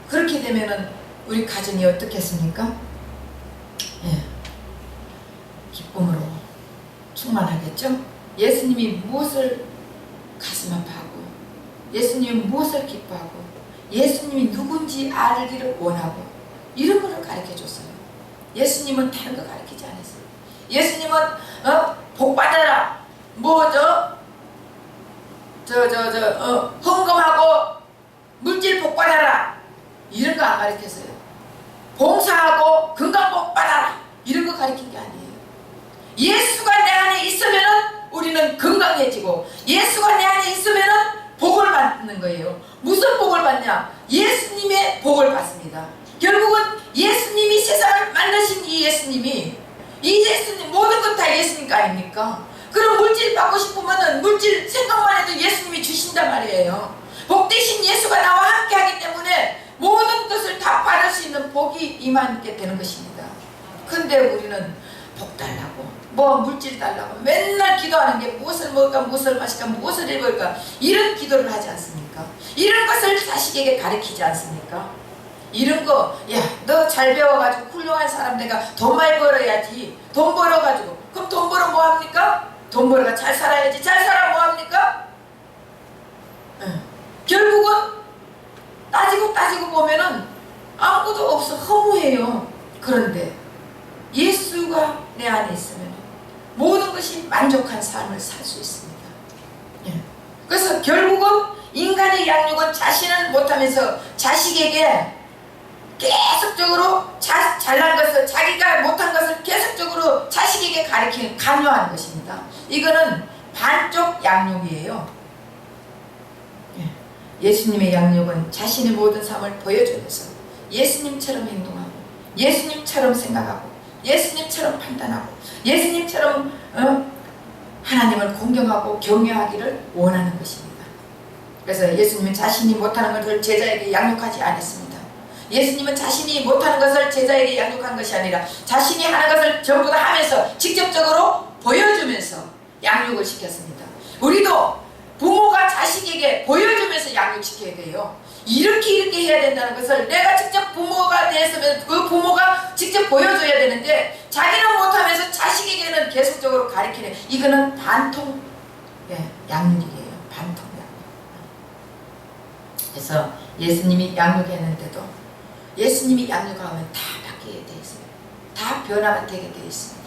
그렇게 되면은 우리 가정이 어떻겠습니까? 기쁨으로 충만하겠죠? 예수님이 무엇을 가슴 아파하고, 예수님이 무엇을 기뻐하고, 예수님이 누군지 알기를 원하고, 이런 것을 가르쳐 줬어요. 예수님은 다른 거 가르치지 않았어요. 예수님은 복 받아라, 헌금하고 물질 복 받아라, 이런 거 안 가르쳤어요. 봉사하고 건강복 받아라, 이런 거 가르친 게 아니에요. 예수가 내 안에 있으면은 우리는 건강해지고, 예수가 내 안에 있으면은 복을 받는 거예요. 무슨 복을 받냐? 예수님의 복을 받습니다. 결국은 예수님이 세상을 만드신 이 예수님 모든 것 다 예수님 거 아닙니까? 그럼 물질 받고 싶으면은 물질 생각만 해도 예수님이 주신단 말이에요. 복 대신 예수가 나와 함께 하기 때문에 모든 것을 다 받을 수 있는 복이 임하게 되는 것입니다. 근데 우리는 복 달라고, 물질 달라고 맨날 기도하는 게 무엇을 먹을까, 무엇을 마실까, 무엇을 입을까, 이런 기도를 하지 않습니까? 이런 것을 자식에게 가르치지 않습니까? 이런 거, 너 잘 배워가지고 훌륭한 사람 내가 돈 많이 벌어야지. 돈 벌어가지고, 그럼 돈 벌어 뭐합니까? 돈 벌어가 잘 살아야지. 잘 살아 뭐합니까? 결국은 따지고 보면은 아무것도 없어, 허무해요. 그런데 예수가 내 안에 있으면 모든 것이 만족한 삶을 살 수 있습니다. 예. 그래서 결국은 인간의 양육은 자신은 못하면서 자식에게 계속적으로 잘난 것을, 자기가 못한 것을 계속적으로 자식에게 가르치는, 강요하는 것입니다. 이거는 반쪽 양육이에요. 예수님의 양육은 자신의 모든 삶을 보여주면서 예수님처럼 행동하고, 예수님처럼 생각하고, 예수님처럼 판단하고, 예수님처럼 하나님을 공경하고 경외하기를 원하는 것입니다. 그래서 예수님은 자신이 못하는 것을 제자에게 양육하지 않았습니다. 예수님은 자신이 못하는 것을 제자에게 양육한 것이 아니라 자신이 하는 것을 전부 다 하면서 직접적으로 보여주면서 양육을 시켰습니다. 우리도 부모가 자식에게 보여주면서 양육시켜야 돼요. 이렇게 해야 된다는 것을 내가 직접 부모가 되었으면 그 부모가 직접 보여줘야 되는데, 자기는 못하면서 자식에게는 계속적으로 가르치는, 이거는 반통 양육이에요. 반통 양육. 그래서 예수님이 양육했는데도 예수님이 양육하면 다 바뀌게 되어 있어요. 다 변화가 되게 되어 있습니다.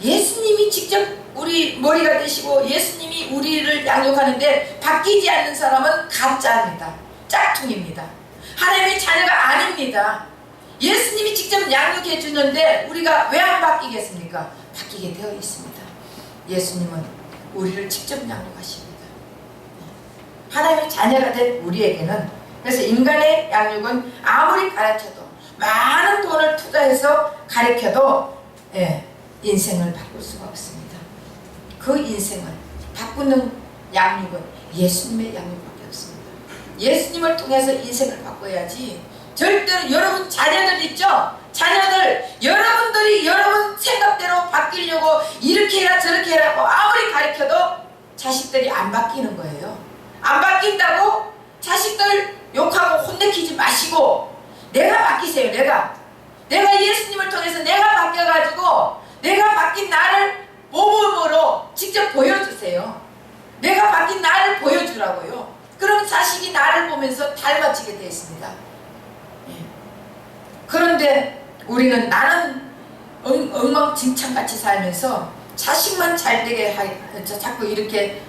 예수님이 직접 우리 머리가 되시고 예수님이 우리를 양육하는데 바뀌지 않는 사람은 가짜입니다. 짝퉁입니다. 하나님의 자녀가 아닙니다. 예수님이 직접 양육해 주는데 우리가 왜 안 바뀌겠습니까? 바뀌게 되어 있습니다. 예수님은 우리를 직접 양육하십니다. 하나님의 자녀가 된 우리에게는, 그래서 인간의 양육은 아무리 가르쳐도, 많은 돈을 투자해서 가르쳐도 인생을 바꿀 수가 없습니다. 그 인생을 바꾸는 양육은 예수님의 양육밖에 없습니다. 예수님을 통해서 인생을 바꿔야지. 절대로 여러분 자녀들 있죠? 자녀들, 여러분들이 여러분 생각대로 바뀌려고 이렇게 해라 저렇게 해라고 아무리 가르쳐도 자식들이 안 바뀌는 거예요. 안 바뀐다고 자식들 욕하고 혼내키지 마시고 내가 바뀌세요. 내가 예수님을 통해서 내가 바뀌어가지고 내가 바뀐 나를 모범으로 직접 보여주세요. 내가 바뀐 나를 보여주라고요. 그럼 자식이 나를 보면서 닮아지게 되어 있습니다. 그런데 우리는 나는 엉망진창같이 살면서 자식만 잘되게 자꾸 이렇게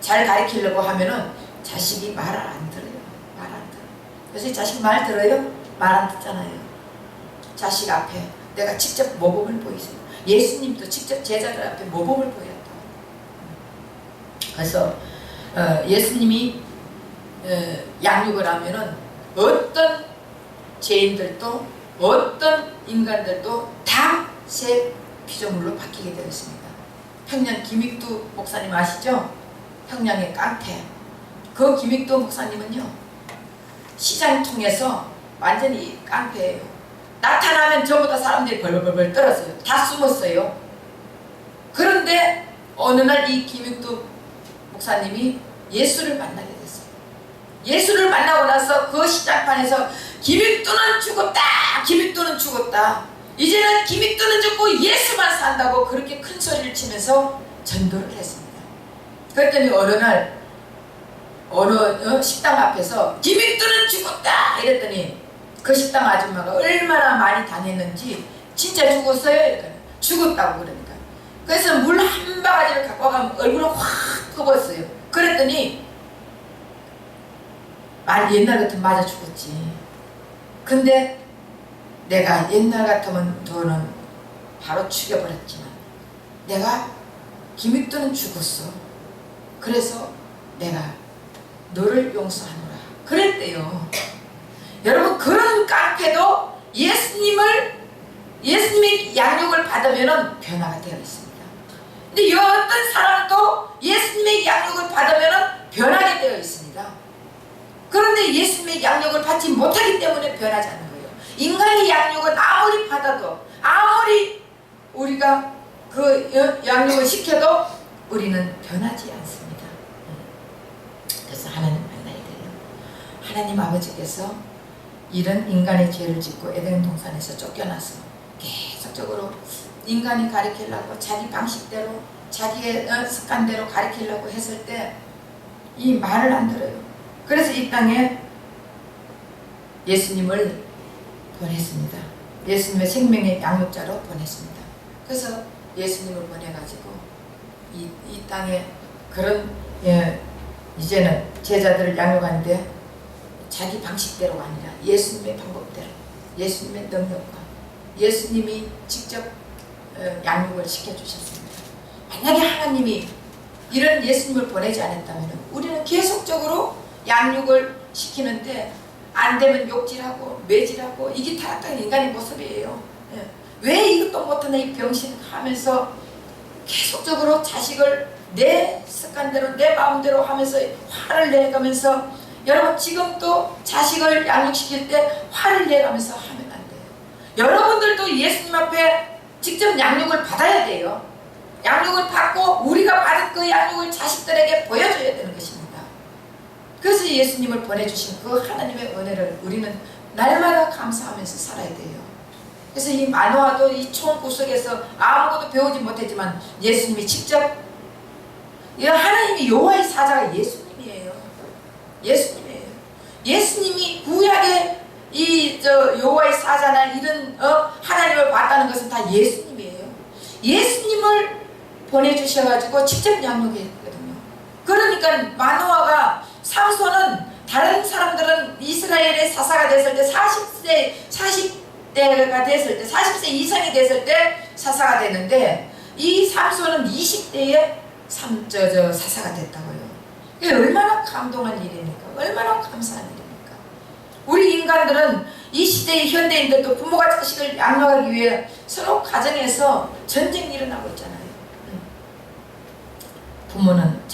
잘 가르치려고 하면은 자식이 말을 안 들어요. 말 안 들어요. 그래서 자식 말 들어요? 말 안 듣잖아요. 자식 앞에 내가 직접 모범을 보이세요. 예수님도 직접 제자들 앞에 모범을 보였다. 그래서 예수님이 양육을 하면은 어떤 죄인들도 어떤 인간들도 다 새 피조물로 바뀌게 되었습니다. 평양 김익두 목사님 아시죠? 평양의 깡패. 그 김익두 목사님은요, 시장 통해서 완전히 깡패예요. 나타나면 전부 다 사람들이 벌벌벌 떨었어요. 다 숨었어요. 그런데 어느 날 이 김익두 목사님이 예수를 만나게 됐어요. 예수를 만나고 나서 그 시장판에서 김익두는 죽었다, 김익두는 죽었다, 이제는 김익두는 죽고 예수만 산다고 그렇게 큰 소리를 치면서 전도를 했습니다. 그랬더니 어느 날 어느 식당 앞에서 김익두는 죽었다 이랬더니 그 식당 아줌마가 얼마나 많이 당했는지, 진짜 죽었어요? 이러니까 죽었다고 그러니까. 그래서 물 한 바가지를 갖고 가면 얼굴을 확 퍼붓었어요. 그랬더니 옛날 같으면 맞아 죽었지. 근데 내가 옛날 같으면 너는 바로 죽여버렸지만 내가 김익두는 죽었어. 그래서 내가 너를 용서하노라 그랬대요. 여러분, 그런 깡패도 예수님의 양육을 받으면 변화가 되어 있습니다. 근데 어떤 사람도 예수님의 양육을 받으면 변하게 되어 있습니다. 그런데 예수님의 양육을 받지 못하기 때문에 변하지 않는 거예요. 인간의 양육은 아무리 받아도, 아무리 우리가 그 양육을 시켜도 우리는 변하지 않습니다. 그래서 하나님 만나야 돼요. 하나님 아버지께서 이런 인간의 죄를 짓고 에덴 동산에서 쫓겨나서 계속적으로 인간이 가르치려고 자기 방식대로 자기의 습관대로 가르치려고 했을 때 이 말을 안 들어요. 그래서 이 땅에 예수님을 보냈습니다. 예수님의 생명의 양육자로 보냈습니다. 그래서 예수님을 보내가지고 이 땅에 그런 이제는 제자들을 양육하는데 자기 방식대로가 아니라 예수님의 방법대로, 예수님의 능력과 예수님이 직접 양육을 시켜주셨습니다. 만약에 하나님이 이런 예수님을 보내지 않았다면 우리는 계속적으로 양육을 시키는데 안 되면 욕질하고 매질하고 이게 타락한 인간의 모습이에요. 왜 이것도 못하나 이 병신 하면서 계속적으로 자식을 내 습관대로 내 마음대로 하면서 화를 내가면서, 여러분 지금도 자식을 양육시킬 때 화를 내가면서 하면 안 돼요. 여러분들도 예수님 앞에 직접 양육을 받아야 돼요. 양육을 받고 우리가 받은 그 양육을 자식들에게 보여줘야 되는 것입니다. 그래서 예수님을 보내주신 그 하나님의 은혜를 우리는 날마다 감사하면서 살아야 돼요. 그래서 이 만화도 이 총 구석에서 아무것도 배우지 못했지만 예수님이 직접, 하나님이 여호와의 사자가 예수님이에요. 예수님이에요. 예수님이 구약의 여호와의 사자나 이런 하나님을 봤다는 것은 다 예수님이에요. 예수님을 보내주셔가지고 직접 양육했거든요. 그러니까 마노아가 삼손은 다른 사람들은 이스라엘의 사사가 됐을 때 40대가 됐을 때 40세 이상이 됐을 때 사사가 되는데 이 삼손은 20대에 사사가 됐다고요. 이게 얼마나 감동한 일입니까? 얼마나 감사한 일입니까? 우리 인간들은 이 시대의 현대인들도 부모가 자식을 양육하기 위해 서로 가정에서 전쟁이 일어나고 있잖아요. 부모는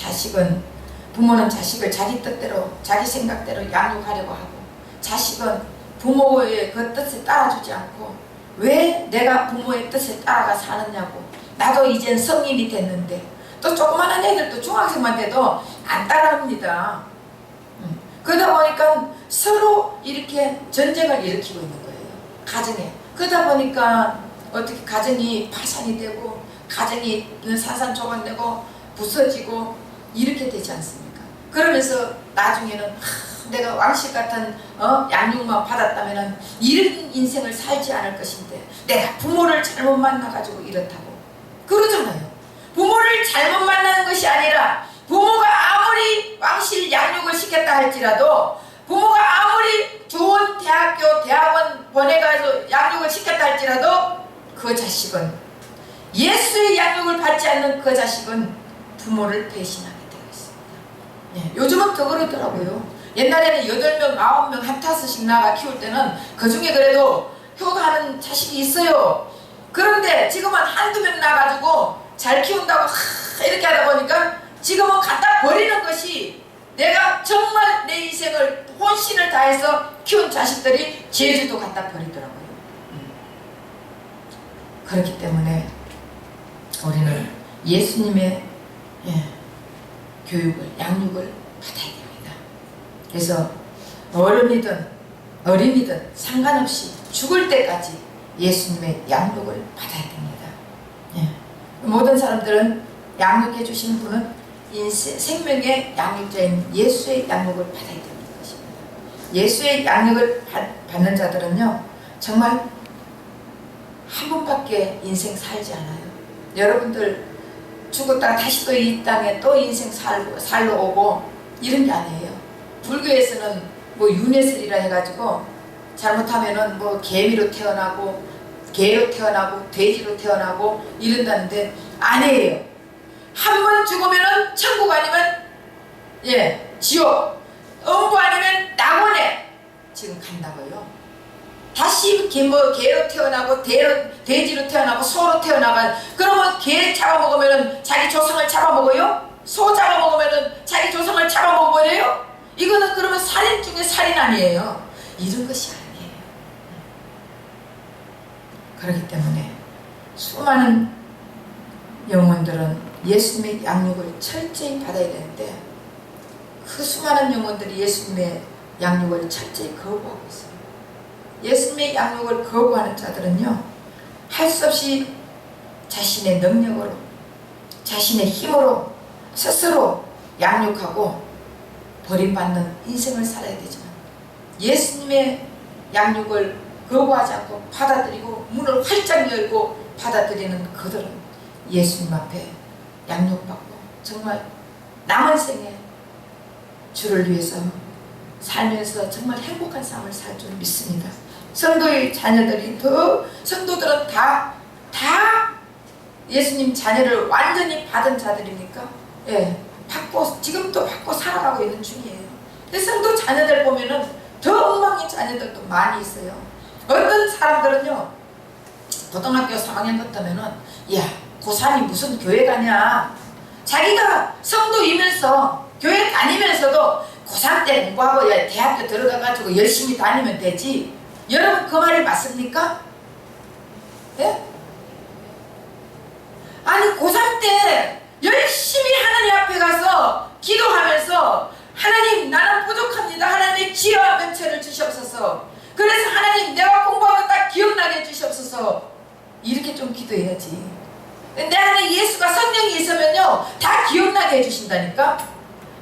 자식을 자기 뜻대로 자기 생각대로 양육하려고 하고, 자식은 부모의 그 뜻에 따라주지 않고 왜 내가 부모의 뜻에 따라가 사느냐고. 나도 이젠 성인이 됐는데, 또 조그마한 애들도 중학생만 돼도 안 따라합니다. 그러다 보니까 서로 이렇게 전쟁을 일으키고 있는 거예요, 가정에. 그러다 보니까 어떻게 가정이 파산이 되고 가정이 산산조각내고 부서지고 이렇게 되지 않습니까? 그러면서 나중에는 내가 왕실 같은 양육만 받았다면 이런 인생을 살지 않을 것인데 내가 부모를 잘못 만나가지고 이렇다고 그러잖아요. 부모를 잘못 만나는 것이 아니라 부모가 아무리 왕실 양육을 시켰다 할지라도, 부모가 아무리 좋은 대학교 대학원 보내가지고 양육을 시켰다 할지라도 그 자식은, 예수의 양육을 받지 않는 그 자식은 부모를 배신하게 되어 있습니다. 요즘은 더 그러더라고요. 옛날에는 8명, 9명 한 타스씩 나가 키울 때는 그 중에 그래도 효도하는 자식이 있어요. 그런데 지금은 한두 명 나가지고 잘 키운다고 이렇게 하다 보니까 지금은 갖다 버리는 것이, 내가 정말 내 인생을 혼신을 다해서 키운 자식들이 제주도 갖다 버리더라고요. 그렇기 때문에 우리는 예수님의 교육을, 양육을 받아야 됩니다. 그래서 어른이든 어린이든 상관없이 죽을 때까지 예수님의 양육을 받아야 됩니다. 모든 사람들은 양육해 주신 분은 생명의 양육자인 예수의 양육을 받아야 되는 것입니다. 예수의 양육을 받는 자들은요, 정말 한 번밖에 인생 살지 않아요. 여러분들 죽었다가 다시 또 이 땅에 또 인생 살러 오고 이런 게 아니에요. 불교에서는 뭐 윤회설이라 해가지고 잘못하면은 뭐 개미로 태어나고 개로 태어나고 돼지로 태어나고 이런다는데 아니에요. 한 번 죽으면은 천국 아니면 지옥, 음부 아니면 낙원에 지금 간다고요. 다시 개로 태어나고 돼지로 태어나고 소로 태어나가, 그러면 개 잡아먹으면은 자기 조상을 잡아먹어요? 소 잡아먹으면은 자기 조상을 잡아먹어버려요? 이거는 그러면 살인 중에 살인 아니에요. 이런 것이 아니에요. 그렇기 때문에 수많은 영혼들은 예수님의 양육을 철저히 받아야 되는데 그 수많은 영혼들이 예수님의 양육을 철저히 거부하고 있어요. 예수님의 양육을 거부하는 자들은요, 할 수 없이 자신의 능력으로, 자신의 힘으로 스스로 양육하고 버림받는 인생을 살아야 되지만, 예수님의 양육을 거부하지 않고 받아들이고 문을 활짝 열고 받아들이는 그들은 예수님 앞에 양육받고 정말 남은 생에 주를 위해서 살면서 정말 행복한 삶을 살 줄 믿습니다. 성도의 자녀들이 성도들은 다 예수님 자녀를 완전히 받은 자들입니까? 예, 지금도 받고 살아가고 있는 중이에요. 근데 성도 자녀들 보면은 더 엉망인 자녀들도 많이 있어요. 어떤 사람들은요, 고등학교 3학년부터면은, 야, 고3이 무슨 교회 가냐? 자기가 성도이면서 교회 다니면서도 고3 때 공부하고 대학교 들어가가지고 열심히 다니면 되지. 여러분 그 말이 맞습니까? 예? 아니 고3 때 열심히 하나님 앞에 가서 기도하면서 하나님 나는 부족합니다. 하나님의 지혜와 명철을 주시옵소서. 그래서 하나님 내가 공부하고 딱 기억나게 해주시옵소서. 이렇게 좀 기도해야지. 내 안에 예수가 성령이 있으면요 다 기억나게 해주신다니까.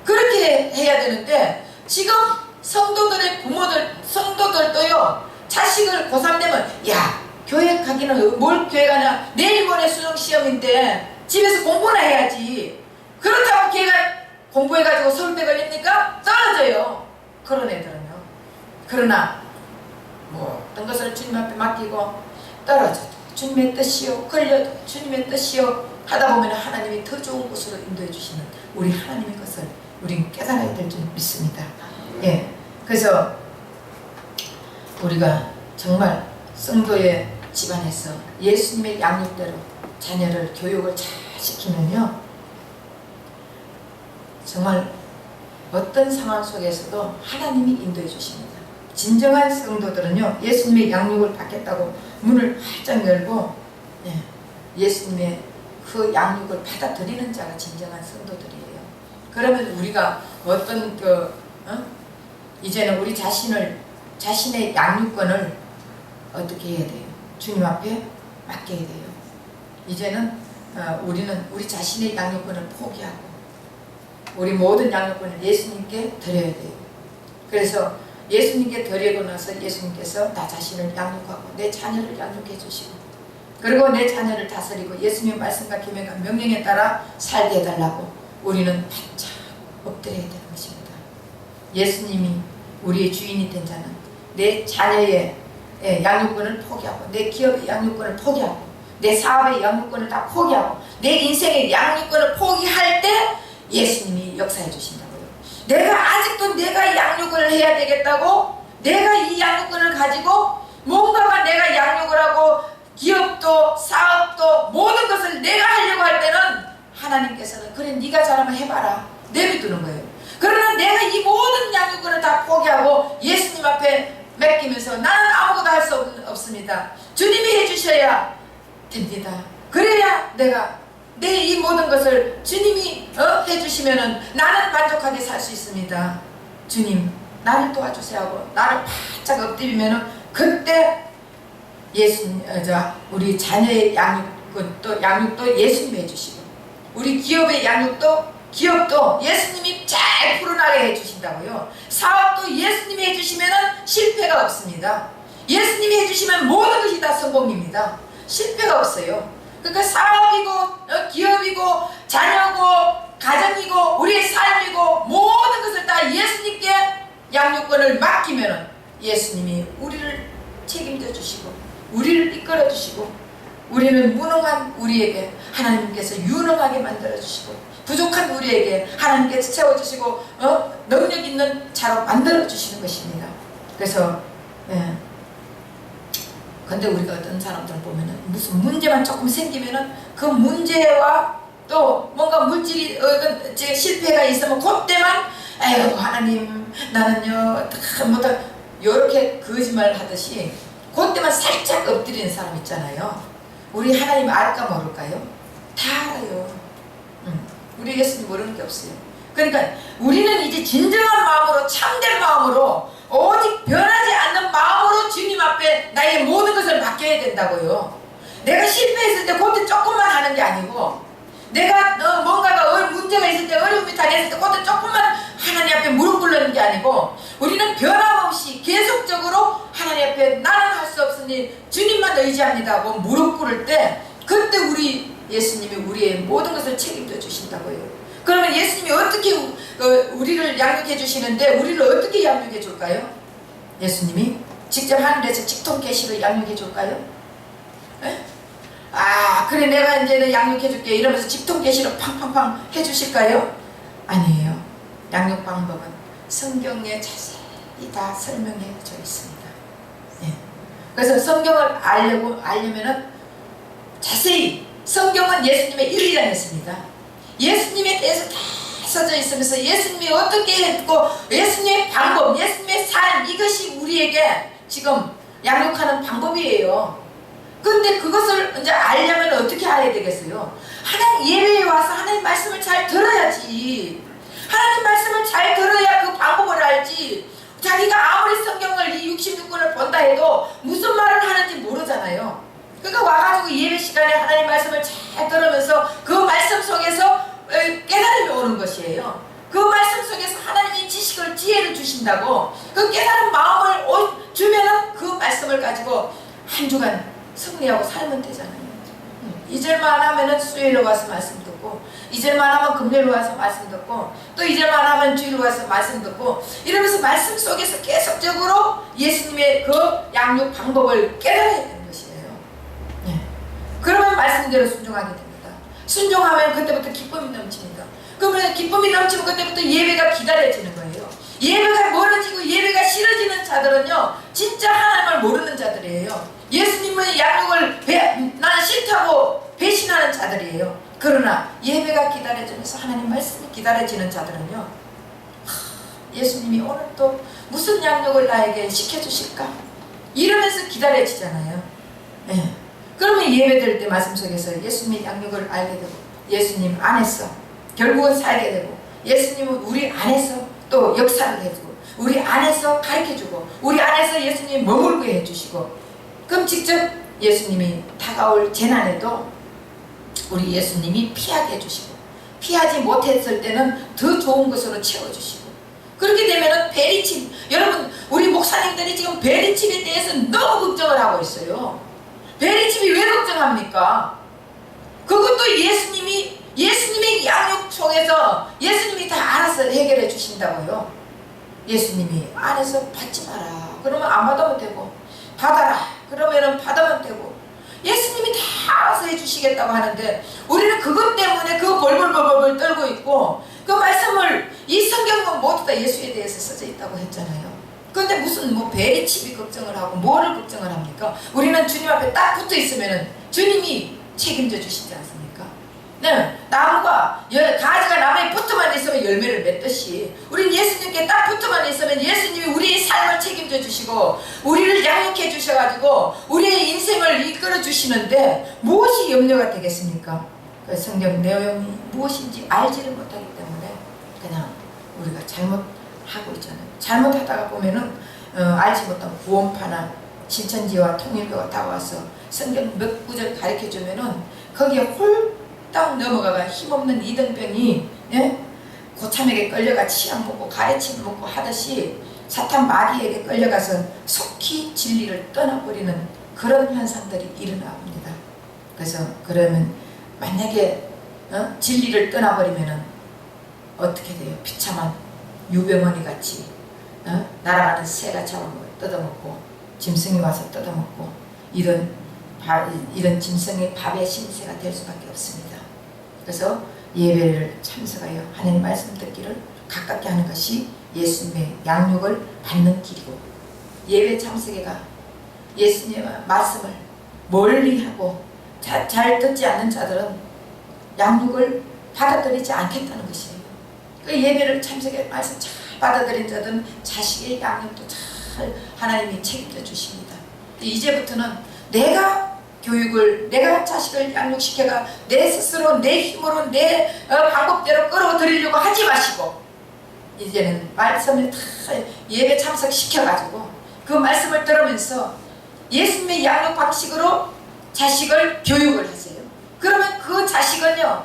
그렇게 해야 되는데 지금 성도들의 부모들 성도들도요 자식을 고3 되면 야 교회 가기는 뭘 교회 가냐 내일 모레 수능 시험인데 집에서 공부나 해야지. 그렇다고 걔가 공부해가지고 서울대 걸립니까? 떨어져요. 그런 애들은요. 그러나 뭐 어떤 것을 주님 앞에 맡기고 떨어져도 주님의 뜻이요 걸려도 주님의 뜻이요 하다 보면 하나님이 더 좋은 곳으로 인도해 주시는 우리 하나님의 것을 우리는 깨달아야 될 줄 믿습니다. 예, 그래서 우리가 정말 성도의 집안에서 예수님의 양육대로 자녀를 교육을 잘 시키면요 정말 어떤 상황 속에서도 하나님이 인도해 주십니다. 진정한 성도들은요 예수님의 양육을 받겠다고 문을 활짝 열고 예수님의 그 양육을 받아들이는 자가 진정한 성도들이에요. 그러면 우리가 어떤 이제는 우리 자신의 양육권을 어떻게 해야 돼요? 주님 앞에 맡겨야 돼요. 이제는 우리는 우리 자신의 양육권을 포기하고 우리 모든 양육권을 예수님께 드려야 돼요. 그래서 예수님께 드리고 나서 예수님께서 나 자신을 양육하고 내 자녀를 양육해 주시고 그리고 내 자녀를 다스리고 예수님의 말씀과 계명과 명령에 따라 살게 해달라고 우리는 바짝 엎드려야 되는 것입니다. 예수님이 우리의 주인이 된 자는 내 자녀의 양육권을 포기하고 내 기업의 양육권을 포기하고 내 사업의 양육권을 다 포기하고 내 인생의 양육권을 포기할 때 예수님이 역사해 주신다고요. 내가 아직도 내가 양육을 해야 되겠다고 내가 이 양육권을 가지고 뭔가가 내가 양육을 하고 기업도 사업도 모든 것을 내가 하려고 할 때는 하나님께서는 그래 네가 잘하면 해봐라 내비두는 거예요. 그러나 내가 이 모든 양육권을 다 포기하고 예수님 앞에 맡기면서 나는 아무것도 할 수 없습니다. 주님이 해주셔야 됩니다. 그래야 내가 내 이 모든 것을 주님이 해주시면은 나는 만족하게 살 수 있습니다. 주님 나를 도와주세요 하고 나를 바짝 엎드리면은 그때 우리 자녀의 양육도 예수님이 해주시고 우리 기업의 기업도 예수님이 잘 풀어나게 해주신다고요. 사업도 예수님이 해주시면은 실패가 없습니다. 예수님이 해주시면 모든 것이 다 성공입니다. 실패가 없어요. 그러니까 사업이고 기업이고 자녀고 가정이고 우리의 삶이고 모든 것을 다 예수님께 양육권을 맡기면은 예수님이 우리를 책임져 주시고 우리를 이끌어 주시고 우리는 무능한 우리에게 하나님께서 유능하게 만들어 주시고 부족한 우리에게 하나님께서 채워주시고 능력 있는 자로 만들어 주시는 것입니다. 그래서 근데 우리가 어떤 사람들 보면은 무슨 문제만 조금 생기면은 그 문제와 또 뭔가 물질이 실패가 있으면 그때만 에휴 하나님 나는요 뭐다 요렇게 거짓말 하듯이 그때만 살짝 엎드리는 사람 있잖아요. 우리 하나님 알까 모를까요? 다 알아요. 우리 예수님 모르는 게 없어요. 그러니까 우리는 이제 진정한 마음으로 참된 마음으로 오직 변하지 않는 마음으로 주님 앞에 나의 모든 것을 맡겨야 된다고요. 내가 실패했을 때 그때 조금만 하는 게 아니고 내가 뭔가가 문제가 있을 때 어려움이 당했을 때 그때 조금만 하나님 앞에 무릎 꿇는 게 아니고 우리는 변함없이 계속적으로 하나님 앞에 나는 할 수 없으니 주님만 의지합니다 하고 무릎 꿇을 때 그때 우리 예수님이 우리의 모든 것을 책임져 주신다고요. 그러면 예수님이 어떻게 우리를 양육해 주시는데 우리를 어떻게 양육해 줄까요? 예수님이 직접 하늘에서 직통계시로 양육해 줄까요? 에? 아 그래 내가 이제는 양육해 줄게 이러면서 직통계시로 팡팡팡 해 주실까요? 아니에요. 양육 방법은 성경에 자세히 다 설명해져 있습니다. 예. 그래서 성경을 알려면은 자세히 성경은 예수님의 일이라했습니다. 예수님에 대해서 다 써져 있으면서 예수님이 어떻게 했고 예수님의 방법, 예수님의 삶 이것이 우리에게 지금 양육하는 방법이에요. 근데 그것을 이제 알려면 어떻게 알아야 되겠어요? 하나님 예배에 와서 하나님 말씀을 잘 들어야지. 하나님 말씀을 잘 들어야 그 방법을 알지. 자기가 아무리 성경을 이 66권을 본다 해도 무슨 말을 하는지 모르잖아요. 그러니까 와가지고 예배 시간에 하나님 말씀을 잘 들으면서 그 말씀 속에서 깨달음이 오는 것이에요. 그 말씀 속에서 하나님이 지식을 지혜를 주신다고 그 깨달은 마음을 주면은 그 말씀을 가지고 한 주간 승리하고 살면 되잖아요. 2절만 하면은 수요일에 와서 말씀 듣고 2절만 하면 금요일에 와서 말씀 듣고 또 2절만 하면 주일에 와서 말씀 듣고 이러면서 말씀 속에서 계속적으로 예수님의 그 양육 방법을 깨달아야 되는 것이에요. 네. 그러면 말씀대로 순종하게 됩니다. 순종하면 그때부터 기쁨이 넘칩니다. 그러면 기쁨이 넘치면 그때부터 예배가 기다려지는 거예요. 예배가 멀어지고 예배가 싫어지는 자들은요 진짜 하나님을 모르는 자들이에요. 예수님의 양육을 나는 싫다고 배신하는 자들이에요. 그러나 예배가 기다려지면서 하나님 말씀이 기다려지는 자들은요 예수님이 오늘 또 무슨 양육을 나에게 시켜주실까? 이러면서 기다려지잖아요. 네. 그러면 예배드릴 때 말씀 속에서 예수님의 양육을 알게 되고 예수님 안에서 결국은 살게 되고 예수님은 우리 안에서 또 역사를 해주고 우리 안에서 가르쳐주고 우리 안에서 예수님이 머물게 해주시고 그럼 직접 예수님이 다가올 재난에도 우리 예수님이 피하게 해주시고 피하지 못했을 때는 더 좋은 것으로 채워주시고 그렇게 되면은 베리칩 여러분 우리 목사님들이 지금 베리칩에 대해서 너무 걱정을 하고 있어요. 베리칩이 왜 걱정합니까? 그것도 예수님의 양육 속에서 예수님이 다 알아서 해결해 주신다고요. 예수님이 안에서 받지 마라 그러면 안 받으면 되고 받아라 그러면은 받으면 되고 예수님이 다 알아서 해주시겠다고 하는데 우리는 그것 때문에 그 벌벌벌벌 떨고 있고 그 말씀을 이 성경은 모두 다 예수에 대해서 써져 있다고 했잖아요. 그런데 무슨 뭐 베리칩이 걱정을 하고 뭐를 걱정을 합니까? 우리는 주님 앞에 딱 붙어 있으면은 주님이 책임져 주시지 않습니까? 네, 나무가 가지가 나무에 붙어만 있으면 열매를 맺듯이 우린 예수님께 딱 붙어만 있으면 예수님이 우리의 삶을 책임져 주시고 우리를 양육해 주셔가지고 우리의 인생을 이끌어 주시는데 무엇이 염려가 되겠습니까? 그 성경 내용이 무엇인지 알지를 못하기 때문에 그냥 우리가 잘못하고 있잖아요. 잘못하다가 보면은 알지 못한 구원파나 신천지와 통일교가 다가와서 성경 몇 구절 가르쳐 주면은 거기에 홀딱 넘어가가 힘없는 이등병이 고참에게 끌려가 치약 먹고 가래침 먹고 하듯이 사탄 마귀에게 끌려가서 속히 진리를 떠나버리는 그런 현상들이 일어납니다. 그래서 그러면 만약에 진리를 떠나버리면은 어떻게 돼요? 비참한 유병원이 같이 날아가는 새가 잡은 걸 뜯어먹고 짐승이 와서 뜯어먹고 이런 짐승의 밥의 신세가 될 수밖에 없습니다. 그래서 예배를 참석하여 하나님 말씀 듣기를 가깝게 하는 것이 예수님의 양육을 받는 길이고 예배 참석회가 예수님의 말씀을 멀리하고 잘 듣지 않는 자들은 양육을 받아들이지 않겠다는 것이에요. 그 예배를 참석해 말씀 잘 받아들인 자들은 자식의 양육도 잘 하나님이 책임져 주십니다. 이제부터는 내가 자식을 양육시켜가 내 스스로 내 힘으로 내 방법대로 끌어들이려고 하지 마시고 이제는 말씀을 다 예배 참석시켜가지고 그 말씀을 들으면서 예수님의 양육 방식으로 자식을 교육을 하세요. 그러면 그 자식은요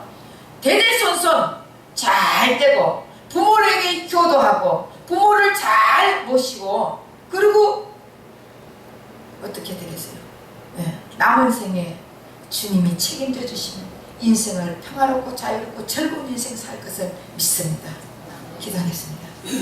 대대손손 잘 되고 부모에게 효도하고 부모를 잘 모시고 그리고 어떻게 되겠어요? 남은 생에 주님이 책임져 주시는 인생을 평화롭고 자유롭고 즐거운 인생 살 것을 믿습니다. 기도하겠습니다.